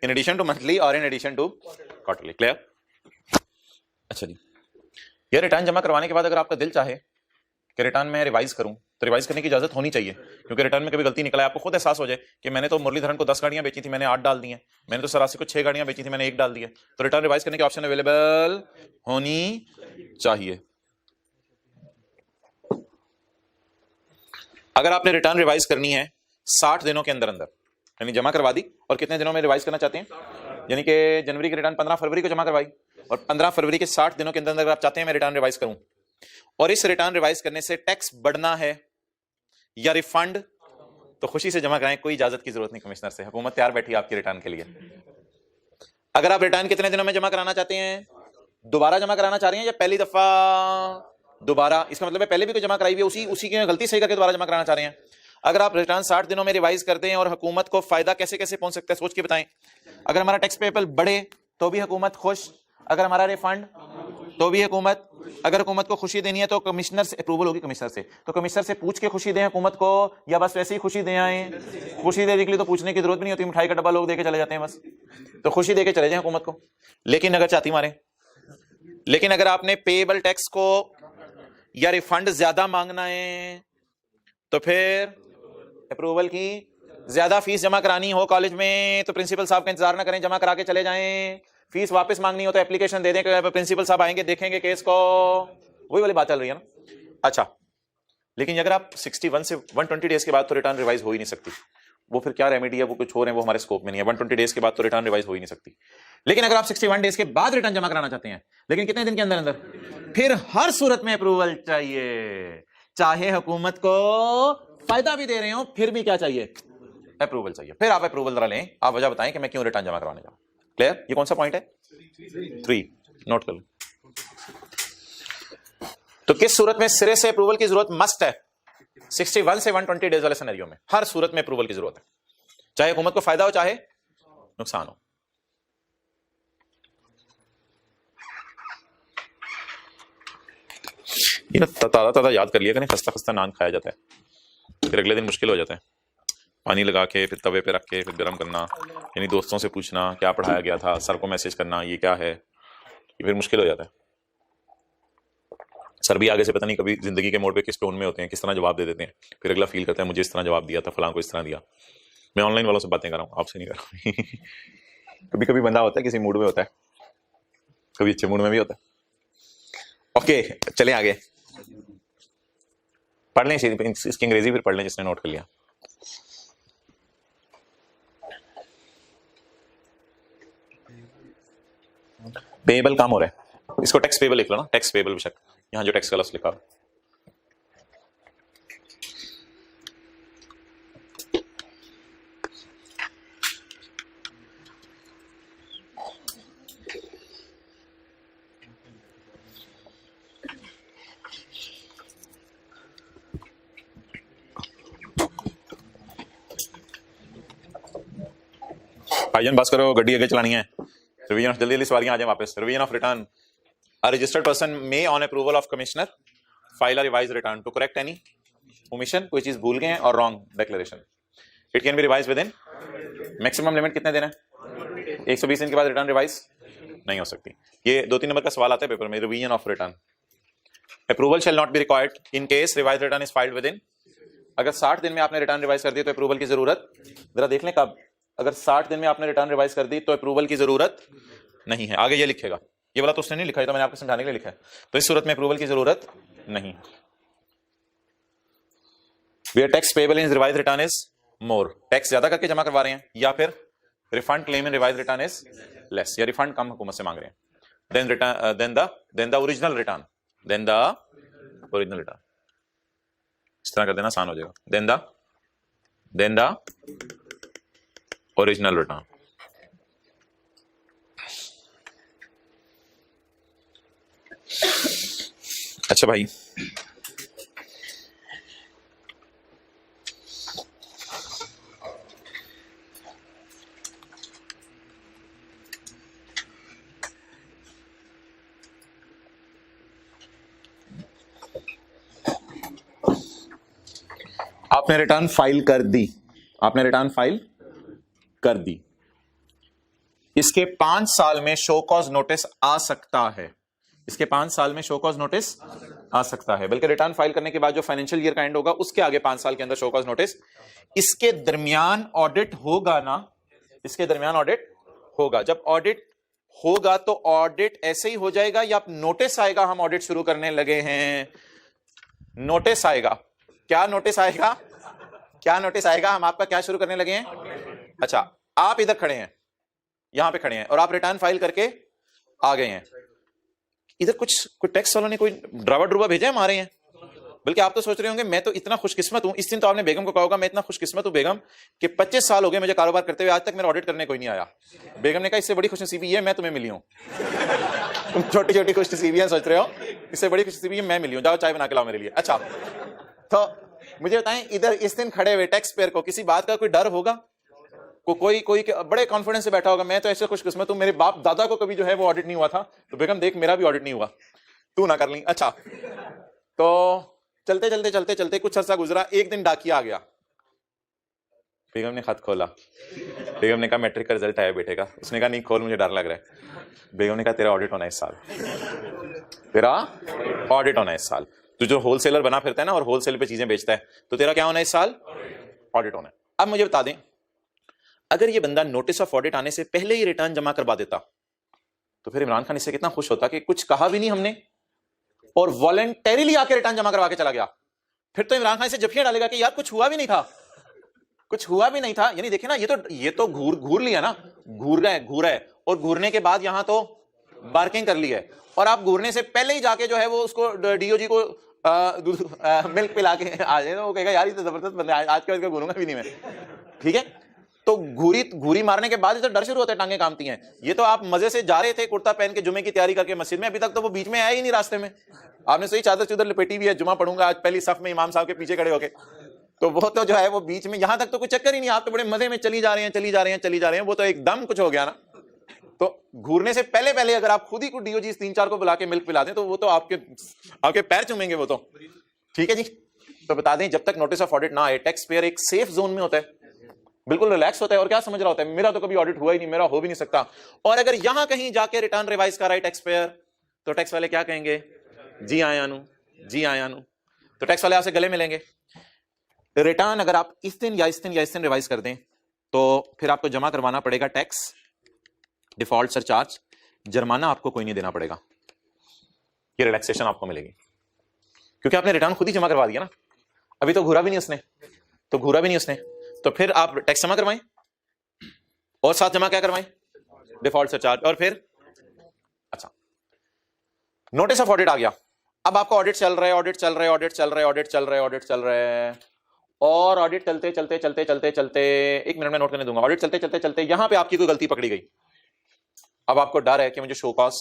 in addition to monthly और in addition to quarterly. Clear? अच्छा जी, ये रिटर्न जमा करवाने के बाद अगर आपका दिल चाहे कि रिटर्न में रिवाइज करूं तो रिवाइज करने की इजाजत होनी चाहिए, क्योंकि रिटर्न में कभी गलती निकला है, आपको खुद एहसास हो जाए कि मैंने तो मुरलीधरन को 10 गाड़ियां बेची थी, मैंने 8 डाल दी हैं, मैंने तो सरासी को 6 गाड़ियां बेची थी, मैंने 1 डाल दी है। तो रिटर्न रिवाइज करने की ऑप्शन अवेलेबल होनी चाहिए। अगर आपने रिटर्न रिवाइज करनी है 60 दिनों के अंदर अंदर, यानी जमा करवा दी और कितने दिनों में रिवाइज करना चाहते हैं, यानी कि जनवरी की रिटर्न 15 फरवरी को जमा करवाई और 15 फरवरी के 60 दिनों के अंदर अंदर आप चाहते हैं मैं रिटर्न रिवाइज करूं, और इस रिटर्न रिवाइज करने से टैक्स बढ़ना है या रिफंड, तो खुशी से जमा कराएं, कोई इजाजत की जरूरत नहीं कमिश्नर से, हुकूमत तैयार बैठी है आपकी रिटर्न के लिए। अगर आप रिटर्न कितने दिनों में जमा कराना चाहते हैं, दोबारा जमा कराना चाह रहे हैं या पहली दफा दोबारा, इसका मतलब है पहले भी कोई जमा कराई हुई है, उसी की गलती सही करके दोबारा जमा कराना चाह रहे हैं। अगर आप रिटर्न 60 दिनों में रिवाइज करते हैं और हुकूमत को फायदा कैसे कैसे पहुंच सकता है सोच के बताएं। अगर हमारा टैक्स पेबल बढ़े तो भी हुकूमत खुश, अगर हमारा रिफंड तो भी हुकूमत, अगर हुकूमत को खुशी देनी है तो कमिश्नर से अप्रूवल होगी, कमिश्नर से, तो कमिश्नर से पूछ के खुशी दें हुकूमत को या बस वैसे ही खुशी दे आए। खुशी देने के लिए तो पूछने की जरूरत भी नहीं होती, मिठाई का डब्बा लोग देके चले जाते हैं बस, तो खुशी देके चले जाए हुकूमत को। लेकिन अगर चाहती मारे, लेकिन अगर आपने पेएबल टैक्स को या रिफंड ज्यादा मांगना है तो फिर अप्रूवल की ज्यादा फीस जमा करानी हो कॉलेज में तो प्रिंसिपल साहब का इंतजार ना करें, जमा करा के चले जाएं। फीस वापस मांगनी हो तो एप्लीकेशन दे दें, प्रिंसिपल साहब आएंगे देखेंगे केस को, वही वाली बात चल रही है ना। अच्छा, लेकिन अगर आप 61 से 120 डेज के बाद तो रिटर्न रिवाइज हो ही नहीं सकती, वो फिर क्या रेमेडी है, वो कुछ हो रहे हैं, वो हमारे स्कोप में नहीं है। 120 डेज के बाद तो रिटर्न रिवाइज हो ही नहीं सकती। लेकिन अगर आप 61 डेज के बाद रिटर्न जमा कराना चाहते हैं, लेकिन कितने दिन के अंदर अंदर, फिर हर सूरत में अप्रूवल चाहिए, चाहे हुकूमत को फायदा भी दे रहे हो फिर भी क्या चाहिए, अप्रूवल चाहिए। फिर आप अप्रूवल जरा लें, आप वजह बताएं कि मैं क्यों रिटर्न जमा करवाने जाऊं। क्लियर? ये कौन सा पॉइंट है? 3, नोट कर लो। तो किस सूरत में सिरे से अप्रूवल की जरूरत मस्ट है? 61 से 120 डेज वाले सिनेरियो में हर सूरत में अप्रूवल की जरूरत है, चाहे हुकूमत को फायदा हो चाहे नुकसान हो। ये ताजा ताजा याद कर लिया करें, खस्ता खस्ता नान खाया जाता है, फिर अगले दिन मुश्किल हो जाता है। पानी लगा के फिर तवे पे रख के फिर गर्म करना, यानी दोस्तों से पूछना क्या पढ़ाया गया था, सर को मैसेज करना ये क्या है, ये फिर मुश्किल हो जाता है। सर भी आगे से पता नहीं कभी जिंदगी के मोड़ पे किस टोन में होते हैं, किस तरह जवाब दे देते हैं, फिर अगला फील करता है मुझे इस तरह जवाब दिया था, फलां को इस तरह दिया। मैं ऑनलाइन वालों से बातें कर रहा हूँ, आपसे नहीं कर रहा हूँ। कभी कभी बंदा होता है किसी मूड में होता है, कभी अच्छे मूड में भी होता है। ओके चले आगे पढ़ लें इसकी अंग्रेजी, फिर पढ़ लें जिसने नोट कर लिया। पेएबल काम हो रहा है, इसको टैक्स पेएबल लिख लो ना, टैक्स पेएबल बेशक, यहां जो टैक्स का लफ्ज लिखा है। भाईजान बस करो, गड्डी आगे चलानी है। रिवीजन ऑफ, जल्दी जल्दी सवारियां आ जाए वापस। Revision of return, a registered person may on approval of commissioner file a revise return to correct any omission, कोई चीज भूल गए हैं और wrong declaration. It can be revise within maximum limit कितने दिन है, 120 दिन के बाद रिटर्न रिवाइज नहीं हो सकती। ये 2-3 नंबर का सवाल आता है पेपर में, revision of return. Approval shall not be required in case revise return is filed with in, अगर 60 दिन में आपने रिटर्न रिवाइज कर दी तो अप्रूवल की जरूरत, जरा देख लें कब, अगर 60 दिन में आपने रिटर्न रिवाइज कर दी तो अप्रूवल की जरूरत नहीं है। आगे ये लिखेगा, ये वाला तो उसने नहीं लिखा है, तो मैंने आपको समझाने के लिए लिखा है। तो इस सूरत में अप्रूवल की जरूरत नहीं। Where tax payable in revised return is more, tax ज्यादा करके जमा करवा रहे हैं, या फिर refund claim in revise return is less, या रिफंड कम हुकूमत से मांग रहे हैं, then return then the original return, then the original return, इस तरह कर देना आसान हो जाएगा, देन द ओरिजिनल रिटर्न। अच्छा भाई, आपने रिटर्न फाइल कर दी, आपने रिटर्न फाइल कर दी, इसके 5 साल में शो कॉज नोटिस आ सकता है, इसके 5 साल में शो कॉज नोटिस आ सकता है, बल्कि रिटर्न फाइल करने के बाद जो फाइनेंशियल ईयर का एंड होगा उसके आगे 5 साल के अंदर शो कॉज नोटिस, इसके दरमियान ऑडिट होगा ना, इसके दरमियान ऑडिट होगा। जब ऑडिट होगा तो ऑडिट ऐसे ही हो जाएगा या नोटिस आएगा हम ऑडिट शुरू करने लगे हैं, नोटिस आएगा। क्या नोटिस आएगा, क्या नोटिस आएगा, हम आपका क्या शुरू करने लगे हैं। अच्छा, आप इधर खड़े हैं, यहां पे खड़े हैं और आप रिटर्न फाइल करके आ गए हैं, इधर कुछ टैक्स वालों ने कोई ड्रावा ड्रूवा भेजा है मारे हैं, बल्कि आप तो सोच रहे होंगे मैं तो इतना खुशकिस्मत हूं, इस दिन तो आपने बेगम को कहा होगा मैं इतना खुशकिस्मत हूं बेगम कि 25 साल हो गए मुझे कारोबार करते हुए, आज तक मेरा ऑडिट करने कोई नहीं आया। बेगम ने कहा इससे बड़ी खुशनसीबी है मैं तुम्हें मिली हूं। तुम छोटी छोटी खुशनसीबियां सोच रहे हो, इससे बड़ी खुशनसीबी मैं मिली हूं, जाओ चाय बना के लाओ मेरे लिए। अच्छा, तो मुझे बताएं इधर इस दिन खड़े हुए टैक्स पेयर को किसी बात का कोई डर होगा, कोई बड़े कॉन्फिडेंस से बैठा होगा मैं तो ऐसे खुशकिस्मत हूं मेरे बाप दादा को कभी जो है वो ऑडिट नहीं हुआ था, तो बेगम देख मेरा भी ऑडिट नहीं हुआ, तू ना कर ली। अच्छा, तो चलते चलते चलते चलते कुछ अर्सा गुजरा, एक दिन डाकिया आ गया, बेगम ने खत खोला, बेगम ने कहा मैट्रिक का रिजल्ट आया बेटे का, उसने कहा नहीं खोल मुझे डर लग रहा है। बेगम ने कहा तेरा ऑडिट होना है इस साल, तेरा ऑडिट होना है इस साल, तू जो होलसेलर बना फिरता है ना और होलसेल पे चीजें बेचता है, तो तेरा क्या होना है इस साल, ऑडिट होना है। अब मुझे बता दें अगर ये बंदा नोटिस ऑफ ऑडिट आने से पहले ही रिटर्न जमा करवा देता तो फिर इमरान खान इससे कितना खुश होता कि कुछ कहा भी नहीं हमने और वॉलंटरीली आके रिटर्न जमा करवा के चला गया। फिर तो इमरान खान से जफियां डालेगा कि यार कुछ हुआ भी नहीं था, कुछ हुआ भी नहीं था। यानी देखिए ना, ये तो घूर लिया ना, घूर गए और घूरने के बाद यहां तो बार्किंग कर ली है, और आप घूरने से पहले ही जाके जो है वो उसको डीओजी को मिल्क पिला के आ जाए, वो कहेगा यार ये तो जबरदस्त बंदा है, आज के बाद घूरूंगा भी नहीं मैं। ठीक है, तो घूरी मारने के बाद तो डर शुरू होता है, टांगे कांपती हैं। ये तो आप मजे से जा रहे थे कुर्ता पहन के जुमे की तैयारी करके मस्जिद में, अभी तक तो वो बीच में आया ही नहीं रास्ते में, आपने सही चादर चुदर लपेटी भी है, जुमा पढ़ूंगा आज पहली सफ में इमाम साहब के पीछे खड़े होके, तो वो तो जो है वो बीच में यहां तक तो कोई चक्कर ही नहीं, आप तो बड़े मजे में चली जा रहे हैं, वो तो एकदम कुछ हो गया ना। तो घूरने से पहले अगर आप खुद ही कुछ डीओजी 3-4 को बुला के मिल्क पिला दें तो वो तो आपके पैर चूमेंगे वो तो। ठीक है जी, तो बता दें जब तक नोटिस ऑफ ऑडिट ना आए टैक्स पेयर एक सेफ जोन में होता है, बिल्कुल रिलैक्स होता है और क्या समझ रहा होता है मेरा तो कभी ऑडिट हुआ ही नहीं, मेरा हो भी नहीं सकता। और अगर यहां कहीं जाके रिटर्न रिवाइज कर रहा है टैक्स पेयर तो टैक्स वाले क्या कहेंगे, जी आया नु, तो टैक्स वाले आपसे गले मिलेंगे। रिटर्न अगर आप इस दिन रिवाइज कर दें तो फिर आपको जमा करवाना पड़ेगा टैक्स, डिफॉल्ट सरचार्ज, जुर्माना आपको कोई नहीं देना पड़ेगा, ये रिलैक्सेशन आपको मिलेगी क्योंकि आपने रिटर्न खुद ही जमा करवा दिया ना, अभी तो घूरा भी नहीं उसने, तो फिर आप टैक्स जमा करवाएं और साथ जमा क्या करवाएं, डिफॉल्ट सरचार्ज, और फिर अच्छा नोटिस ऑफ ऑडिट आ गया, अब आपका ऑडिट चल रहा है और ऑडिट चलते 1 मिनट में नोट करने दूंगा, ऑडिट चलते यहां पे आपकी कोई गलती पकड़ी गई, अब आपको डर है कि मुझे शो कॉज,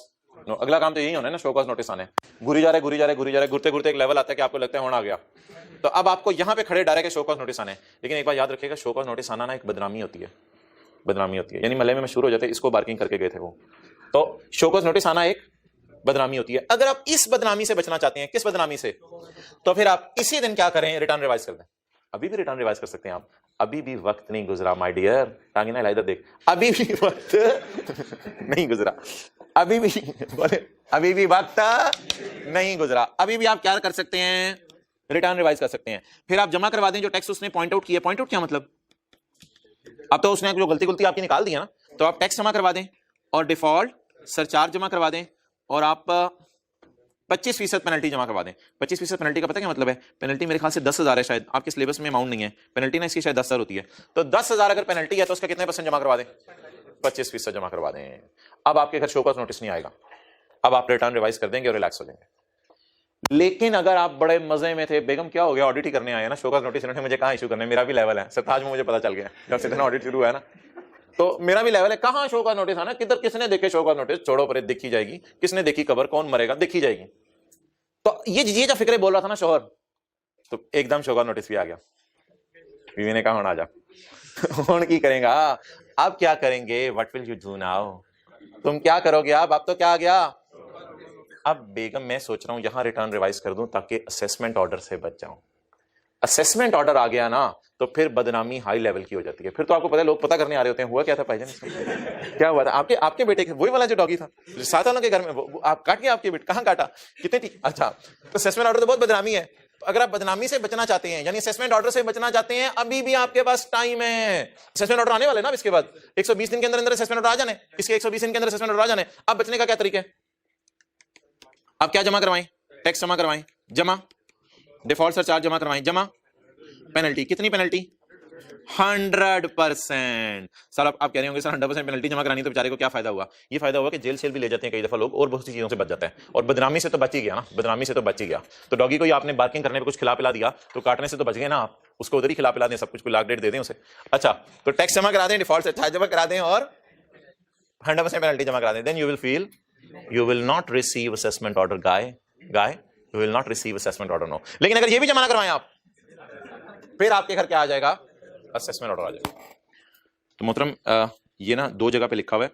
अगला काम तो यही होना है ना, शो कॉज नोटिस आने, घूरी जा रहे घूरते एक लेवल आता है कि आपको लगता है होना आ गया, तो अब आपको यहां पे खड़े डर है कि शो कॉज नोटिस आने। लेकिन एक बात याद रखिएगा, शो कॉज नोटिस आना ना एक बदनामी होती है, यानी मल्ले में मशहूर हो जाते हैं, इसको बार्किंग करके गए थे वो, तो शो कॉज नोटिस आना एक बदनामी होती है। अगर आप इस बदनामी से बचना चाहते हैं, किस बदनामी से, तो फिर आप इसी दिन क्या करें, रिटर्न रिवाइज कर दें। अभी भी रिटर्न रिवाइज कर सकते हैं आप, अभी भी वक्त नहीं गुजरा माय डियर, टांगिना इधर देख, अभी भी वक्त नहीं गुजरा, अभी भी बोले अभी भी वक्त नहीं गुजरा, अभी भी आप क्या कर सकते हैं, रिटर्न रिवाइज कर सकते हैं। फिर आप जमा करवा दें जो टैक्स उसने पॉइंट आउट किया। पॉइंट आउट क्या मतलब, अब तो उसने जो गलती आपकी निकाल दी है ना, तो आप टैक्स जमा करवा दें और डिफॉल्ट सरचार्ज जमा करवा दें और आप 25% पेनल्टी जमा करवा दें। 25% पेनल्टी का पता क्या मतलब है, पेनल्टी मेरे ख्याल से 10,000 है, शायद आपके सिलेबस में अमाउंट नहीं है, पेनल्टी ना इसकी शायद 10,000 होती है। तो 10,000 अगर पेनल्टी है तो उसका कितने % जमा करवा दें, 25% जमा करवा दें। अब आपके घर शो कॉज नोटिस नहीं आएगा, अब आप रिटर्न रिवाइज कर देंगे और रिलैक्स हो जाएंगे। लेकिन अगर आप बड़े मजे में थे, बेगम क्या हो गया, ऑडिट ही करने आए ना, शो कॉज नोटिस इन्होंने मुझे कहां इशू करने, मेरा भी लेवल है सरताज में, मुझे पता चल गया जब से इतना ऑडिट शुरू हुआ है ना, तो मेरा भी लेवल है, कहां शो कॉज नोटिस आना, किधर किसने देखे शो कॉज नोटिस, छोड़ो पर देखी जाएगी, किसने देखी खबर, कौन मरेगा देखी जाएगी। तो ये जो फिक्रे बोल रहा था ना शोहर, तो एकदम शो कॉज नोटिस भी आ गया। बीवी ने कहा होना आ जा कौन की करेगा, अब क्या करेंगे, what will you do now, तुम क्या करोगे अब तो क्या आ गया। अब बेगम मैं सोच रहा हूं यहां रिटर्न रिवाइज कर दूं ताकि असेसमेंट ऑर्डर से बच जाऊं। असेसमेंट ऑर्डर आ गया ना तो फिर बदनामी हाई लेवल की हो जाती है, फिर तो आपको पता है लोग पता करने आ रहे होते हैं हुआ क्या था भाईजान, क्या हुआ था आपके बेटे के, वही वाला जो डॉगी था 7 सालों के घर में, आप काट के आपके बेटे कहां काटा, कितने थी, अच्छा। तो असेसमेंट ऑर्डर तो बहुत बदनामी है, तो अगर आप बदनामी से बचना चाहते हैं, यानी असेसमेंट ऑर्डर से बचना चाहते हैं, अभी भी आपके पास टाइम है। असेसमेंट ऑर्डर आने वाले ना इसके बाद, 120 दिन के अंदर अंदर असेसमेंट ऑर्डर आ जाने, इसके 120 दिन के अंदर असेसमेंट ऑर्डर आ जाने। अब बचने का क्या तरीका है, आप क्या जमा करवाएं, टैक्स जमा करवाएं, जमा डिफॉल्ट सरचार्ज जमा करवाएं, जमा पेनल्टी, कितनी पेनल्टी, 100%। सर आप कह रहे होंगे सर 100% पेनल्टी जमा करानी तो बेचारे को क्या फायदा हुआ, ये फायदा हुआ कि जेल सेल भी ले जाते हैं कई दफा लोग और बहुत सी चीजों से बच जाता है, और बदनामी से तो बच ही गया ना, बदनामी से तो बच ही गया। तो डॉगी को आपने बार्किंग करने पे कुछ खिला पिला दिया तो काटने से तो बच गए ना आप, उसको उधर ही खिला पिला दें, सब कुछ कोई लाख डेट दे दें उसे। अच्छा तो टैक्स जमा करा दें, डिफॉल्ट सरचार्ज जमा करा दें और 100% पेनल्टी जमा करा दें, then you will feel you will not receive assessment order guy you will not receive assessment order no। लेकिन अगर ये भी जमा ना करवाएं आप, फिर आपके घर क्या आ जाएगा, असेसमेंट ऑर्डर आ जाएगा। तो मोहतरम ये ना 2 जगह पे लिखा हुआ है,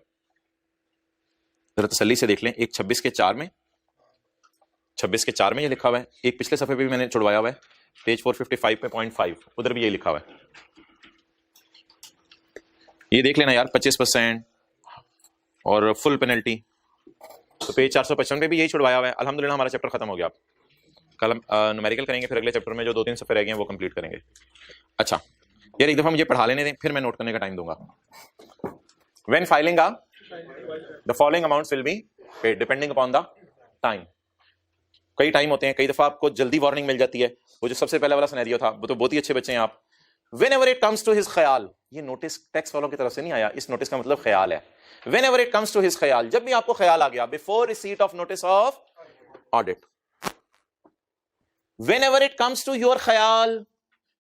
जरा तसल्ली से देख लें, एक 26 के 4 में, 26 के 4 में ये लिखा हुआ है, एक पिछले सफे पे भी मैंने छुड़वाया हुआ है, पेज 455 पे .5 उधर भी ये लिखा हुआ है, ये देख लेना यार, 25% और फुल पेनल्टी। तो पेज 455 पे भी यही छुड़वाया हुआ है। अल्हम्दुलिल्लाह हमारा चैप्टर खत्म हो गया। कल हम न्यूमेरिकल करेंगे, फिर अगले चैप्टर में जो 2-3 सफे रह गए हैं वो कंप्लीट करेंगे। अच्छा यार एक दफा मुझे पढ़ा लेने दें, फिर मैं नोट करने का टाइम दूंगा। When filing the following amounts will be paid depending upon the time. कई टाइम होते हैं, कई दफा आपको जल्दी वार्निंग मिल जाती है, वो जो सबसे पहले वाला सिनेरियो था वो तो बहुत ही अच्छे बच्चे हैं आप। Whenever it comes to his ख्याल, ये नोटिस टैक्स वालों की तरफ से नहीं आया, इस नोटिस का मतलब ख्याल है। Whenever it comes to his ख्याल, जब भी आपको ख्याल आ गया, before receipt of notice of audit, whenever it comes to your ख्याल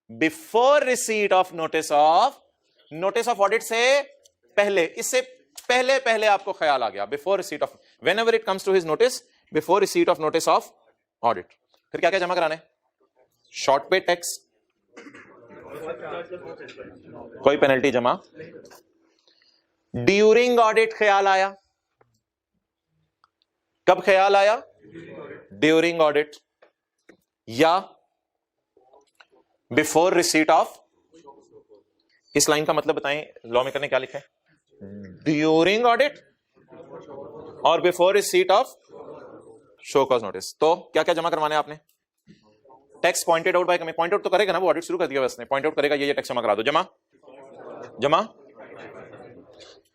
before receipt of notice of audit से पहले, इससे पहले आपको ख्याल आ गया, before receipt of, whenever it comes to his notice before receipt of notice of audit, फिर क्या क्या जमा कराना है, शॉर्ट पे टैक्स, कोई पेनल्टी जमा, ड्यूरिंग ऑडिट ख्याल आया, कब ख्याल आया, ड्यूरिंग ऑडिट, या बिफोर रिसीट ऑफ, इस लाइन का मतलब बताएं लॉ मेकर ने क्या लिखा है, ड्यूरिंग ऑडिट और before receipt of show cause notice. तो क्या क्या जमा करवाने आपने, टैक्स पॉइंटेड आउट बाय कमी, पॉइंट आउट तो करेगा ना, वो ऑडिट शुरू कर दिया उसने, पॉइंट आउट करेगा ये टैक्स जमा करा दो, जमा,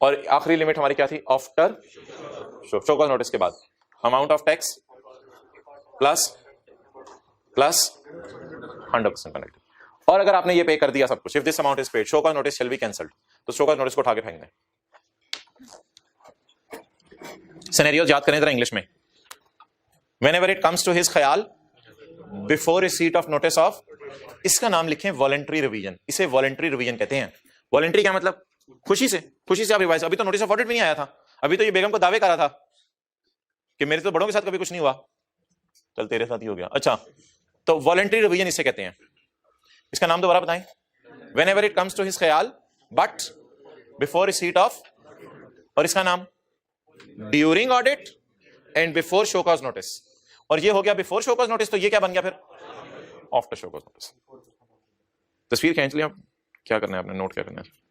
और आखिरी लिमिट हमारी क्या थी, आफ्टर शो कॉज नोटिस के बाद amount of tax plus 100% penalty. और अगर आपने ये पे कर दिया सब कुछ, if this amount is paid, show cause notice shall be cancelled, तो शो कॉज नोटिस को उठा के फेंक दें। सिनेरियो याद करें जरा इंग्लिश में, whenever it comes to his ख्याल before receipt of notice of, इसका नाम लिखें वॉलंटरी रिवीजन, इसे वॉलंटरी रिवीजन कहते हैं। वॉलंटरी क्या मतलब, खुशी से आप रिवाइज, अभी तो नोटिस ऑफ ऑडिट भी नहीं आया था, अभी तो ये बेगम को दावे कर रहा था कि मेरे तो बड़ों के साथ कभी कुछ नहीं हुआ, चल तेरे साथ ही हो गया। अच्छा तो वॉलंटरी रिवीजन इसे कहते हैं, इसका नाम दोबारा बताएं, whenever it comes to his ख्याल बट बिफोर रिसीट ऑफ, और इसका नाम during audit and before show cause notice, और ये हो गया बिफोर शो कॉज नोटिस, तो ये क्या बन गया फिर, आफ्टर शो कॉज नोटिस। तस्वीर खींच लिया, क्या करना है आपने, नोट क्या करना है।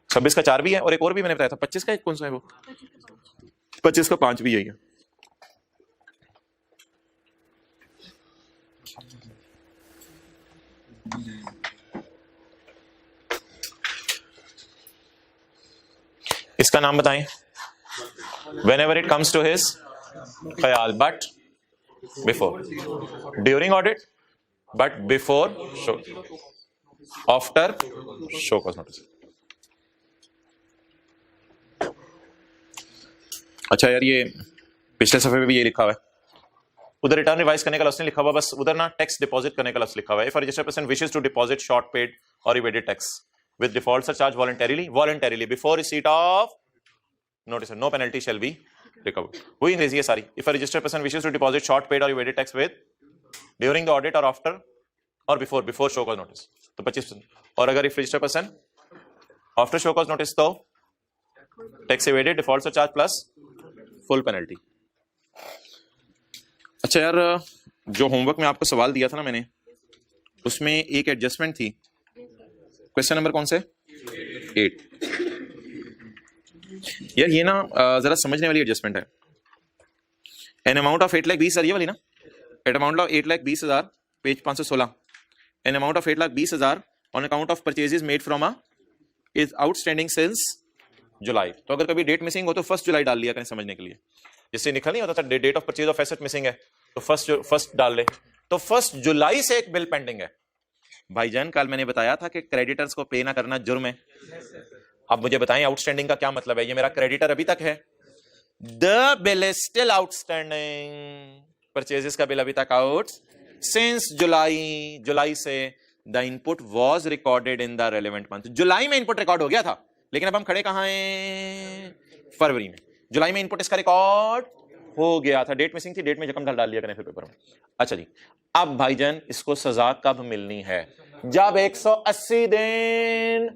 26 का 4 भी है और एक और भी मैंने बताया था, 25 का एक कौन सा है वो, 25 का 5 भी यही है। इसका नाम बताएं। Whenever it comes to his ख्याल, but before, during audit, but before show, after show cause notice। अच्छा यार, ये पिछले सफे में भी ये लिखा हुआ है, उधर रिटर्न रिवाइज करने का लफ्ज़ नहीं लिखा हुआ, बस उधर ना टैक्स डिपॉजिट करने का लफ्ज़ लिखा हुआ है। If a registered person wishes to deposit short paid और evaded tax with default surcharge voluntarily before receipt of notice, no penalty shall be recovered। हुई अंग्रेजी है सारी। If a registered person wishes to deposit short paid or evaded tax with during the audit or after or before show cause notice तो 25%, और अगर if registered person after show cause notice तो tax evaded, default surcharge plus full penalty। अच्छा यार, जो होमवर्क में आपको सवाल दिया था ना मैंने, उसमें एक एडजस्टमेंट थी। क्वेश्चन नंबर कौन से? 8। यार ये ना जरा समझने वाली एडजस्टमेंट है। एन अमाउंट ऑफ 8,20,000, ये वाली ना, at amount of 8,20,000, page 516। An amount of 8,20,000 on account of purchases made from is outstanding since July. तो अगर कभी डेट मिसिंग हो तो 1 जुलाई डाल लिया करें समझने के लिए। जिससे निकल नहीं होता था date of purchase of asset missing है तो फर्स्ट डाल ले। तो 1 जुलाई से एक बिल पेंडिंग है। भाईजान कल मैंने बताया था कि क्रेडिटर्स को पे ना करना जुर्म है। अब मुझे बताएं आउटस्टैंडिंग का क्या मतलब है? ये मेरा क्रेडिटर अभी तक है, the bill is still outstanding, purchases का बिल अभी तक आउट सिंस जुलाई से the input was recorded in the relevant month. जुलाई में इनपुट रिकॉर्ड हो गया था, लेकिन अब हम खड़े कहां हैं? फरवरी में। जुलाई में इनपुट इसका रिकॉर्ड हो गया था, डेट मिसिंग थी, डेट में रकम डाल दिया करें फिर पेपर में। अच्छा जी, अब भाईजान इसको सजा कब मिलनी है? जब 180 दिन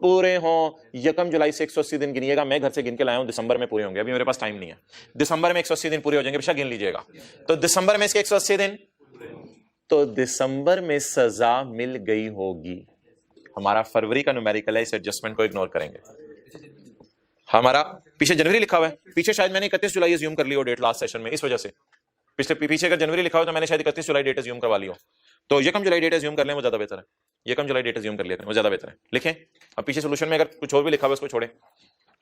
पूरे हों। 1 जुलाई से 180 दिन गिनिएगा। मैं घर से गिन के लाया हूं, दिसंबर में पूरे होंगे, अभी मेरे पास टाइम नहीं है। दिसंबर में 180 दिन पूरे हो जाएंगे, बेशक गिन लीजिएगा। तो दिसंबर में इसके 180 दिन, तो दिसंबर में सजा मिल गई होगी। हमारा फरवरी का न्यूमेरिकल है, इस एडजस्टमेंट को इग्नोर करेंगे। हमारा पीछे जनवरी लिखा हुआ है, पीछे शायद मैंने 31 जुलाई अज्यूम कर ली हो डेट लास्ट सेशन में, इस वजह से पीछे अगर जनवरी लिखा हो तो मैंने शायद 31 जुलाई डेट अज्यूम करवा ली हो। तो 1 जुलाई डेट अज्यूम कर लें, वो ज्यादा बेहतर है। 1 जुलाई डेट अज्यूम कर लिया, वो ज्यादा बेहतर है। लिखें, अब पीछे सोल्यूशन में अगर कुछ और भी लिखा हुआ उसको छोड़े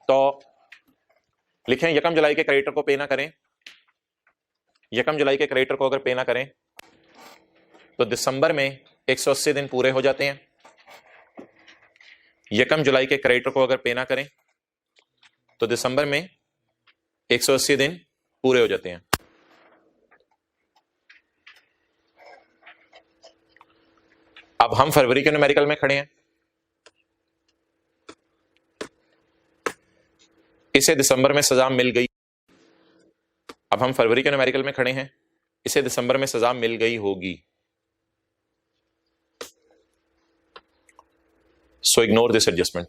तो लिखें 1 जुलाई के क्रेडिटर को पे ना करें। 1 जुलाई के क्रेडिटर को अगर पे ना करें तो दिसंबर में 180 दिन पूरे हो जाते हैं। 1 जुलाई के क्रेडिटर को अगर पे ना करें तो दिसंबर में 180 दिन पूरे हो जाते हैं। अब हम फरवरी के न्यूमेरिकल में खड़े हैं, इसे दिसंबर में सजा मिल गई। अब हम फरवरी के न्यूमेरिकल में खड़े हैं, इसे दिसंबर में सजा मिल गई होगी। So ignore this adjustment.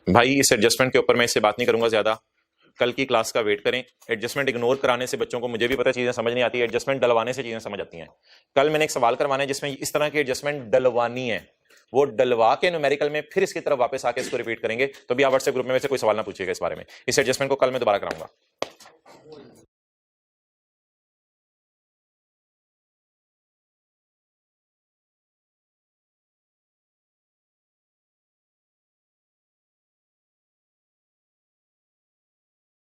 भाई इस एडजस्टमेंट के ऊपर मैं इससे बात नहीं करूंगा ज्यादा, कल की क्लास का वेट करें। एडजस्टमेंट इग्नोर कराने से बच्चों को, मुझे भी पता चीजें समझ नहीं आती, एडजस्टमेंट डलवाने से चीजें समझ आती हैं। कल मैंने एक सवाल करवाना है जिसमें इस तरह की एडजस्टमेंट डलवानी है, वो डलवा के न्यूमेरिकल में फिर इसकी तरफ वापस आके इसको रिपीट करेंगे। तो भी आप व्हाट्सएप ग्रुप में से कोई सवाल ना पूछिएगा इस बारे में। इस एडजस्टमेंट को कल मैं दोबारा कराऊंगा।